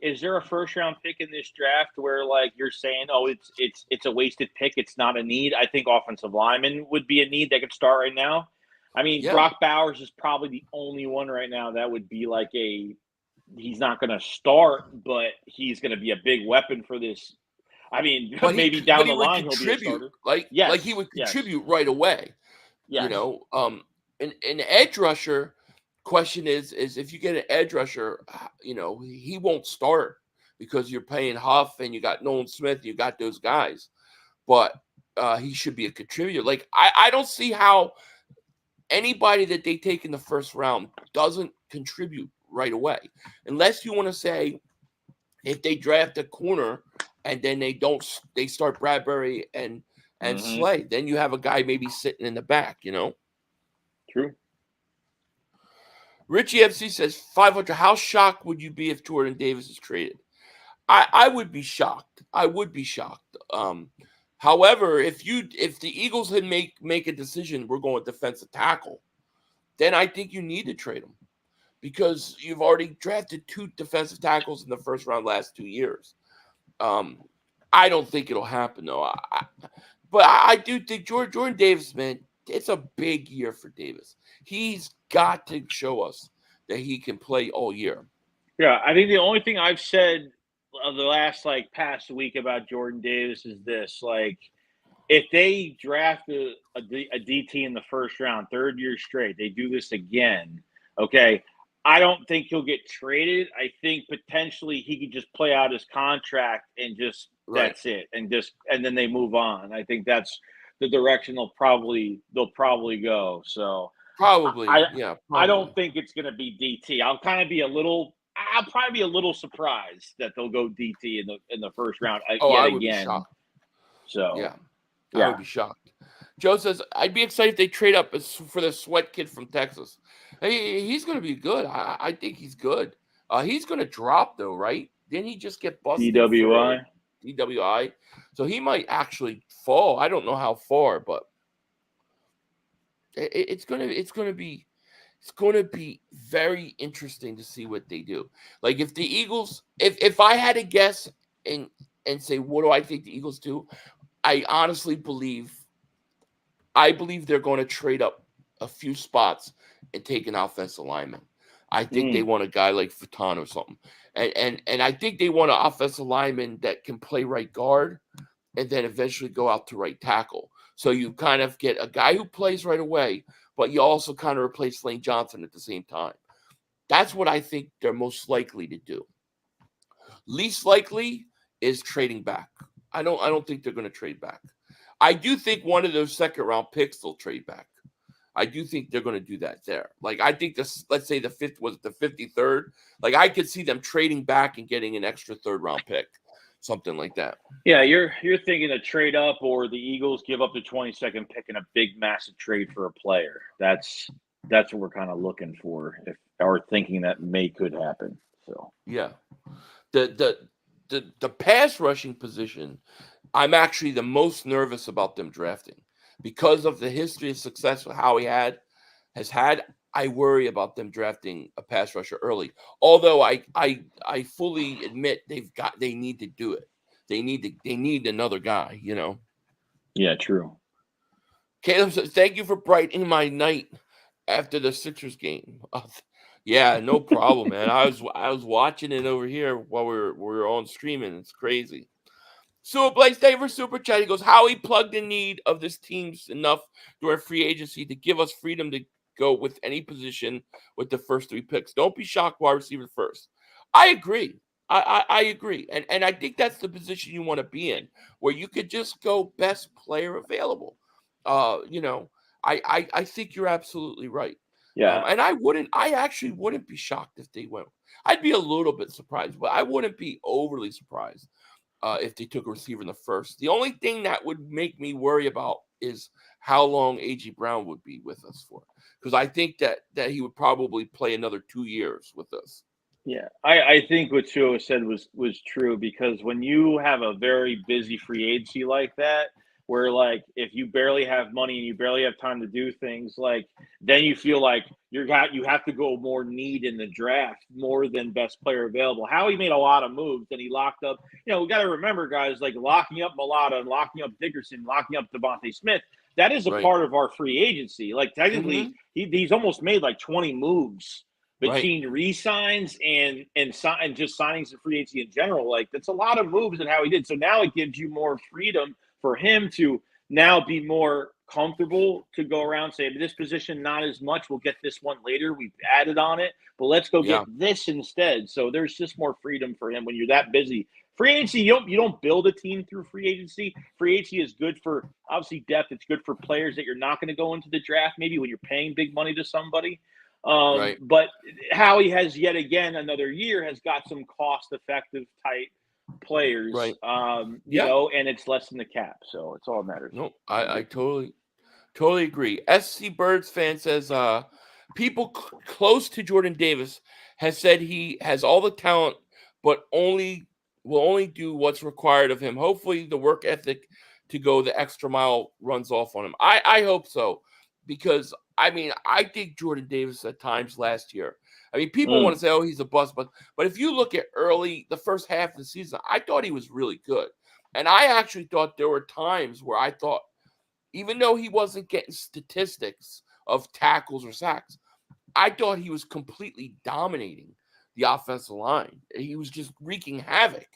Is there a first round pick in this draft where you're saying, oh, it's a wasted pick, it's not a need? I think offensive lineman would be a need that could start right now. I mean, Brock Bowers is probably the only one right now that would be he's not going to start, but he's going to be a big weapon for this. I mean, maybe down the line he'll be a starter. He would contribute right away. Yeah. An edge rusher question is if you get an edge rusher, he won't start because you're paying Huff and you got Nolan Smith, you got those guys. But he should be a contributor. I don't see how anybody that they take in the first round doesn't contribute right away. Unless you want to say if they draft a corner and then they start Bradbury and Slay. Then you have a guy maybe sitting in the back, True. Richie FC says 500. How shocked would you be if Jordan Davis is traded? I would be shocked. I would be shocked. However, if the Eagles had make a decision, we're going defensive tackle, then I think you need to trade him. because you've already drafted 2 defensive tackles in the first round last 2 years. I don't think it'll happen, though. But I do think Jordan Davis, man, it's a big year for Davis. He's got to show us that he can play all year. Yeah, I think the only thing I've said the last past week about Jordan Davis is this: if they draft a DT in the first round, 3rd year straight, they do this again. Okay, I don't think he'll get traded. I think potentially he could just play out his contract and just that's it, and then they move on. I think that's the direction they'll probably go. So probably. I don't think it's going to be DT. I'll probably be a little surprised that they'll go DT in the first round I would again. Be shocked. So I would be shocked. Joe says, I'd be excited if they trade up for the sweat kid from Texas. He's going to be good. I think he's good. He's going to drop, though, right? Didn't he just get busted? DWI. So he might actually fall. I don't know how far, but it's going to be very interesting to see what they do. Like if the Eagles, if I had to guess and say, what do I think the Eagles do? I honestly believe they're going to trade up a few spots and take an offensive lineman. I think they want a guy like Futon or something. And I think they want an offensive lineman that can play right guard and then eventually go out to right tackle. So you kind of get a guy who plays right away, but you also kind of replace Lane Johnson at the same time. That's what I think they're most likely to do. Least likely is trading back. I don't think they're going to trade back. I do think one of those 2nd round picks will trade back. I do think they're going to do that there. I think this, let's say the 53rd. I could see them trading back and getting an extra 3rd round pick, something like that. Yeah, you're thinking a trade up, or the Eagles give up the 22nd pick in a big, massive trade for a player. That's what we're kind of looking for, or thinking that could happen. So yeah, the pass rushing position, I'm actually the most nervous about them drafting. Because of the history of success Howie has had, I worry about them drafting a pass rusher early. Although I fully admit they need to do it. They need another guy, you know. Yeah, true. Caleb says, "Thank you for brightening my night after the Sixers game." Yeah, no problem, man. I was watching it over here while we were on streaming. It's crazy. So Blake, thank you for super chat. He goes, Howie plugged in need of this team's enough during free agency to give us freedom to go with any position with the first 3 picks. Don't be shocked wide receiver first. I agree. I agree. And I think that's the position you want to be in, where you could just go best player available. I think you're absolutely right. Yeah. And I actually wouldn't be shocked if they went. I'd be a little bit surprised, but I wouldn't be overly surprised if they took a receiver in the first. The only thing that would make me worry about is how long A.J. Brown would be with us for. Because I think that he would probably play another 2 years with us. Yeah, I think what Tua said was true, because when you have a very busy free agency like that, where if you barely have money and you barely have time to do things, then you feel like you have to go more need in the draft more than best player available. Howie made a lot of moves, and he locked up. We got to remember, guys, locking up Mulata and locking up Dickerson, locking up Devonta Smith. That is a part of our free agency. Technically, he's almost made 20 moves between re-signs and just signings of free agency in general. That's a lot of moves and how he did. So now it gives you more freedom for him to now be more comfortable to go around, say, this position, not as much. We'll get this one later. We've added on it, but let's go get this instead. So there's just more freedom for him when you're that busy. Free agency, you don't build a team through free agency. Free agency is good for, obviously, depth. It's good for players that you're not going to go into the draft, maybe when you're paying big money to somebody. But Howie has yet again another year has got some cost-effective type players, and it's less than the cap, so it's all that matters. No, I totally agree. SC Birds fan says, people close to Jordan Davis has said he has all the talent, but will only do what's required of him. Hopefully the work ethic to go the extra mile runs off on him. I hope so. because I mean, I think Jordan Davis at times last year. I mean, people want to say, "Oh, he's a bust," but if you look at the first half of the season, I thought he was really good, and I actually thought there were times where I thought, even though he wasn't getting statistics of tackles or sacks, I thought he was completely dominating the offensive line. He was just wreaking havoc.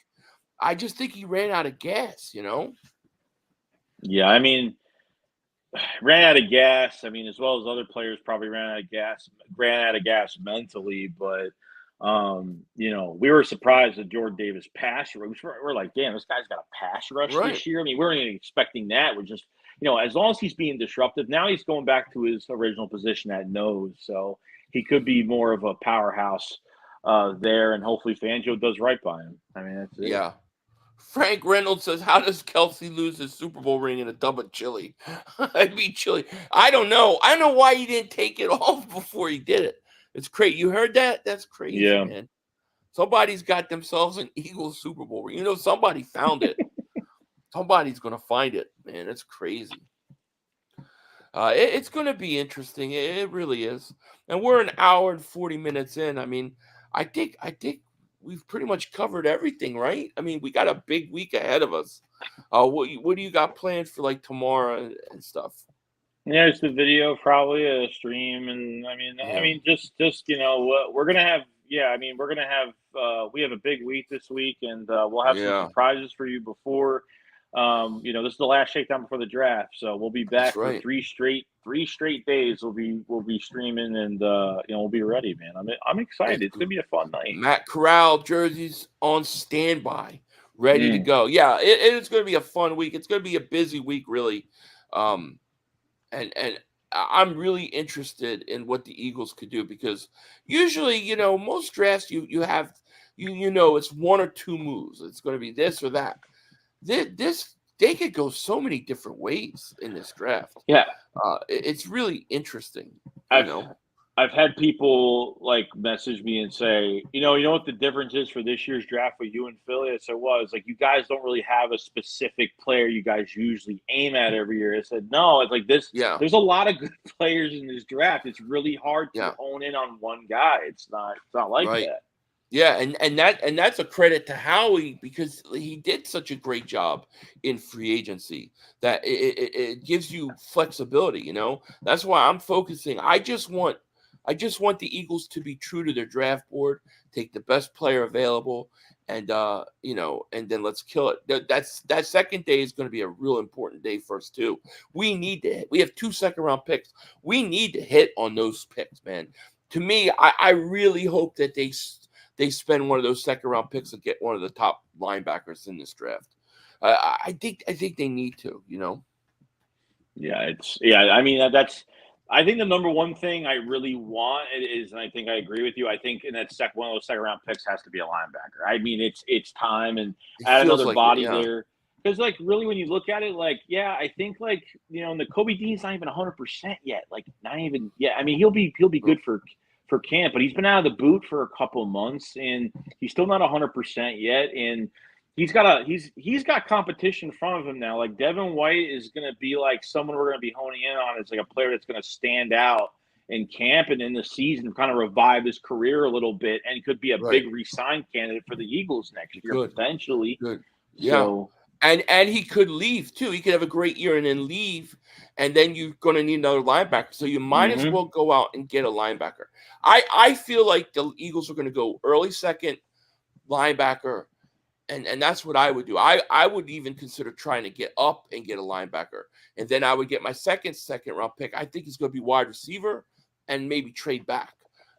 I just think he ran out of gas, you know? Yeah, I mean, ran out of gas. I mean, as well as other players probably ran out of gas mentally. But, you know, we were surprised that Jordan Davis pass rush. We're like, damn, this guy's got a pass rush Right. this year. I mean, we weren't even expecting that. We're just, you know, as long as he's being disruptive, now he's going back to his original position at nose. So he could be more of a powerhouse there, and hopefully Fangio does right by him. I mean, that's it. Yeah. Frank Reynolds says, how does Kelsey lose his Super Bowl ring in a tub of chili? I'd be chili. I don't know. I don't know why he didn't take it off before he did it. It's crazy. You heard that? That's crazy, man. Somebody's got themselves an Eagles Super Bowl ring. You know, somebody found it. Somebody's going to find it, man. It's crazy. It's going to be interesting. It really is. And we're an hour and 40 minutes in. I mean, I think we've pretty much covered everything, right? I mean, we got a big week ahead of us. What do you got planned for like tomorrow and stuff? Yeah, it's the video, probably a stream, and I mean, just you know, we're gonna have. Yeah, I mean, we're gonna have. We have a big week this week, and we'll have some surprises for you before. You know, this is the last shakedown before the draft, so we'll be back for three straight days. We'll be streaming, and you know, we'll be ready, man. I'm excited. It's gonna be a fun night. Matt Corral jerseys on standby, ready to go. Yeah, it's gonna be a fun week. It's gonna be a busy week, really. And I'm really interested in what the Eagles could do, because usually, you know, most drafts you have you know it's one or two moves. It's going to be this or that. This they could go so many different ways in this draft. Yeah, it's really interesting. I've had people like message me and say, you know what the difference is for this year's draft with you and Philly? I said, well, it's like you guys don't really have a specific player you guys usually aim at every year. I said, no, it's like this. Yeah. There's a lot of good players in this draft. It's really hard to hone in on one guy. It's not like that. Yeah, and that's a credit to Howie, because he did such a great job in free agency that it gives you flexibility, you know. That's why I'm focusing. I just want the Eagles to be true to their draft board, take the best player available, and you know, and then let's kill it. That second day is going to be a real important day for us too. We have 2 second-round picks. We need to hit on those picks, man. To me, I really hope that they spend one of those second-round picks and get one of the top linebackers in this draft. I think they need to, you know. I mean, I think the number one thing I really want is, and I think I agree with you, I think in that one of those second-round picks has to be a linebacker. I mean, it's time, and add another body there. Because, like, really, when you look at it, like, I think, like, you know, and the Kobe Dean's not even 100% yet. Like, not even yet. I mean, he'll be good for camp, but he's been out of the boot for a couple months, and he's still not 100% yet. And he's got competition in front of him now. Like, Devin White is going to be like someone we're going to be honing in on. It's like a player that's going to stand out in camp and in the season, kind of revive his career a little bit, and could be a big re-sign candidate for the Eagles next year, potentially. Yeah. So, and he could leave too. He could have a great year and then leave, and then you're going to need another linebacker. So you might as well go out and get a linebacker. I feel like the Eagles are going to go early second linebacker, and that's what I would do. I would even consider trying to get up and get a linebacker, and then I would get my second round pick. I think it's going to be wide receiver and maybe trade back,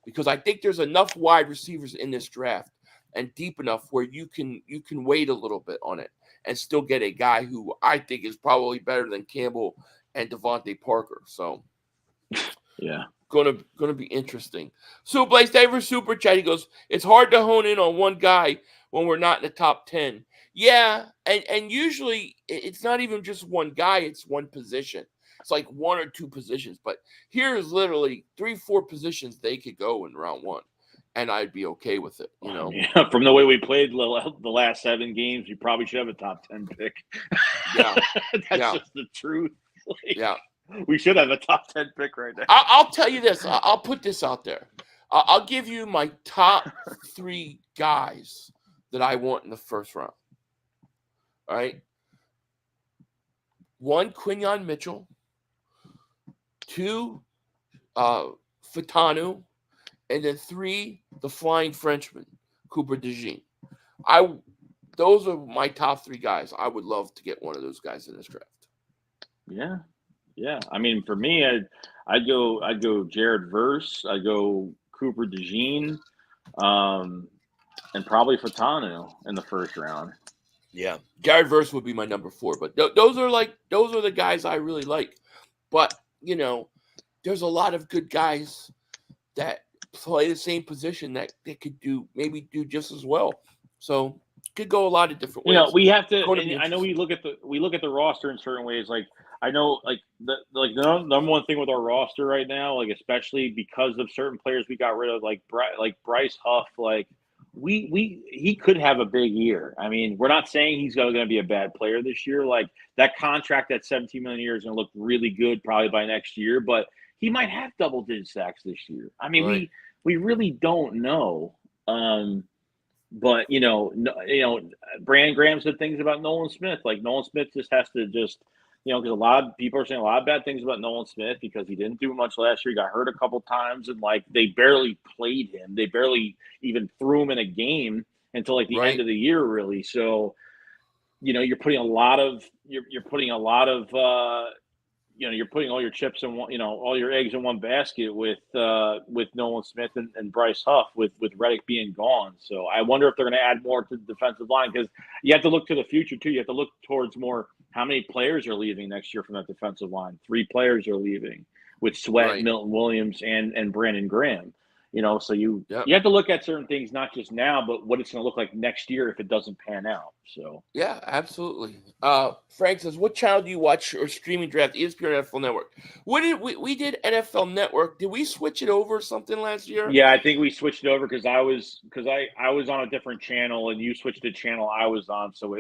because I think there's enough wide receivers in this draft and deep enough where you can wait a little bit on it and still get a guy who I think is probably better than Campbell and Devontae Parker. So, yeah, gonna be interesting. So, Blaze Daver Super Chat, he goes, it's hard to hone in on one guy when we're not in the top 10. Yeah, and usually it's not even just one guy, it's one position. It's like one or two positions. But here's literally 3-4 positions they could go in round 1. And I'd be okay with it, you know. Yeah, from the way we played the last 7 games, you probably should have a top 10 pick. Yeah, that's just the truth. Yeah, We should have a top 10 pick right now. I'll tell you this. I'll put this out there. I'll give you my top 3 guys that I want in the first round. All right. 1, Quinyon Mitchell. 2, Fatanu. And then 3, the Flying Frenchman, Cooper DeJean. Those are my top 3 guys. I would love to get one of those guys in this draft. Yeah. Yeah. I mean, for me, I'd go Jared Verse. I'd go Cooper DeJean, and probably Fatanu in the first round. Yeah. Jared Verse would be my number 4, but those are the guys I really like. But, there's a lot of good guys that play the same position that they could do just as well. So could go a lot of different ways. We have to. And I know we look at the roster in certain ways. Like I know, the number one thing with our roster right now, like especially because of certain players we got rid of, like Bryce Huff, like he could have a big year. I mean, we're not saying he's going to be a bad player this year. Like that contract at $17 million a year is going to look really good probably by next year, but he might have double-digit sacks this year. I mean, right. we really don't know. But Brandon Graham said things about Nolan Smith. Like Nolan Smith just has to because a lot of people are saying a lot of bad things about Nolan Smith because he didn't do much last year. He got hurt a couple times, and they barely played him. They barely even threw him in a game until the end of the year, really. So, you're putting you're putting all your chips in one, all your eggs in one basket with Nolan Smith and Bryce Huff with Reddick being gone. So I wonder if they're going to add more to the defensive line because you have to look to the future too. You have to look towards more how many players are leaving next year from that defensive line. 3 players are leaving with Sweat, Milton Williams, and Brandon Graham. So you have to look at certain things, not just now, but what it's going to look like next year if it doesn't pan out. So yeah, absolutely. Frank says, "What channel do you watch or streaming draft? ESPN or NFL Network?" We did NFL Network. Did we switch it over or something last year? Yeah, I think we switched it over because I was on a different channel and you switched the channel I was on. So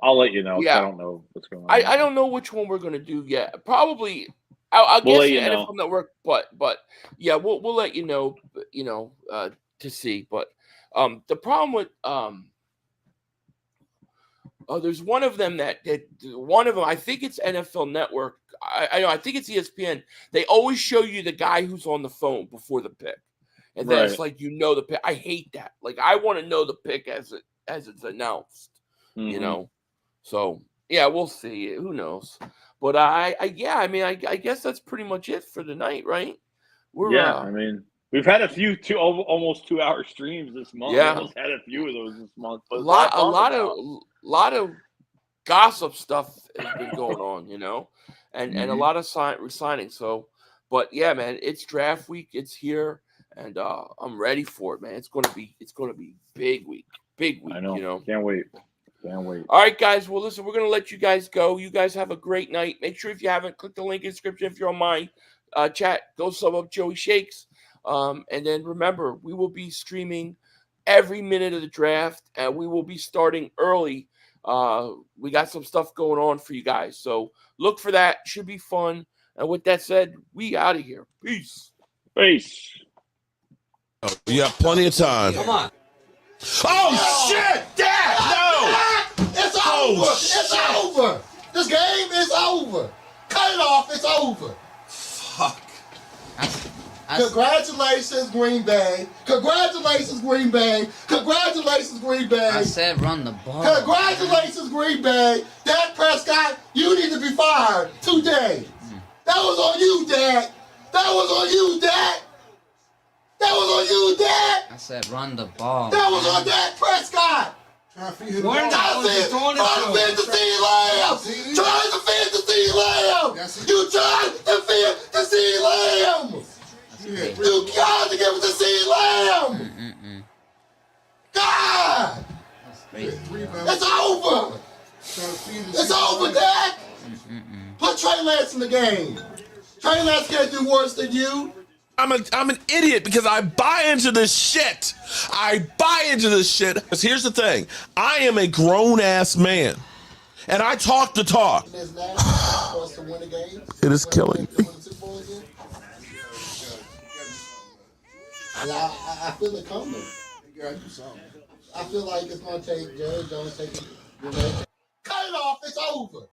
I'll let you know. Yeah. I don't know what's going on. I don't know which one we're going to do yet. Probably. I'll guess the NFL Network, but yeah, we'll let you know, to see. But the problem with there's one of them that I think it's NFL Network. I think it's ESPN. They always show you the guy who's on the phone before the pick, and then it's the pick. I hate that. I want to know the pick as it's announced. Mm-hmm. So yeah, we'll see. Who knows? But I guess that's pretty much it for the night, right? I mean, we've had a few almost 2-hour streams this month. Yeah, we almost had a few of those this month. But a lot of gossip stuff has been going on, and a lot of resigning. So, but yeah, man, it's draft week. It's here, and I'm ready for it, man. It's gonna be big week. I know. Can't wait. All right, guys. Well, listen, we're going to let you guys go. You guys have a great night. Make sure if you haven't, click the link in the description. If you're on my chat, go sub up Joey Shakes. And then remember, we will be streaming every minute of the draft, and we will be starting early. We got some stuff going on for you guys. So look for that. Should be fun. And with that said, we out of here. Peace. Oh, you have plenty of time. Come on. Oh, shit! Dad! No! It's over! It's over! This game is over! Cut it off! It's over! Fuck. Congratulations, Green Bay! Congratulations, Green Bay! Congratulations, Green Bay! I said run the ball. Congratulations, Green Bay! Dak Prescott, you need to be fired today! That was on you, Dak! That was on you, Dak! That was on you, Dak! I said run the ball. That was on Dak Prescott! Trying to feed the ball. Trying to feed the C Lamb! Trying to feed the C Lamb! You tried to feed the C Lamb! You got to give it to C Lamb! God! It's over! It's over, Dak! Put Trey Lance in the game. Trey Lance can't do worse than you. I'm an idiot because I buy into this shit. Because here's the thing. I am a grown-ass man. and I talk the talk. It's now for us to win a game. It is killing me. And I feel it coming. I feel like it's going to take Jerry Jones taking. Cut it off. It's over.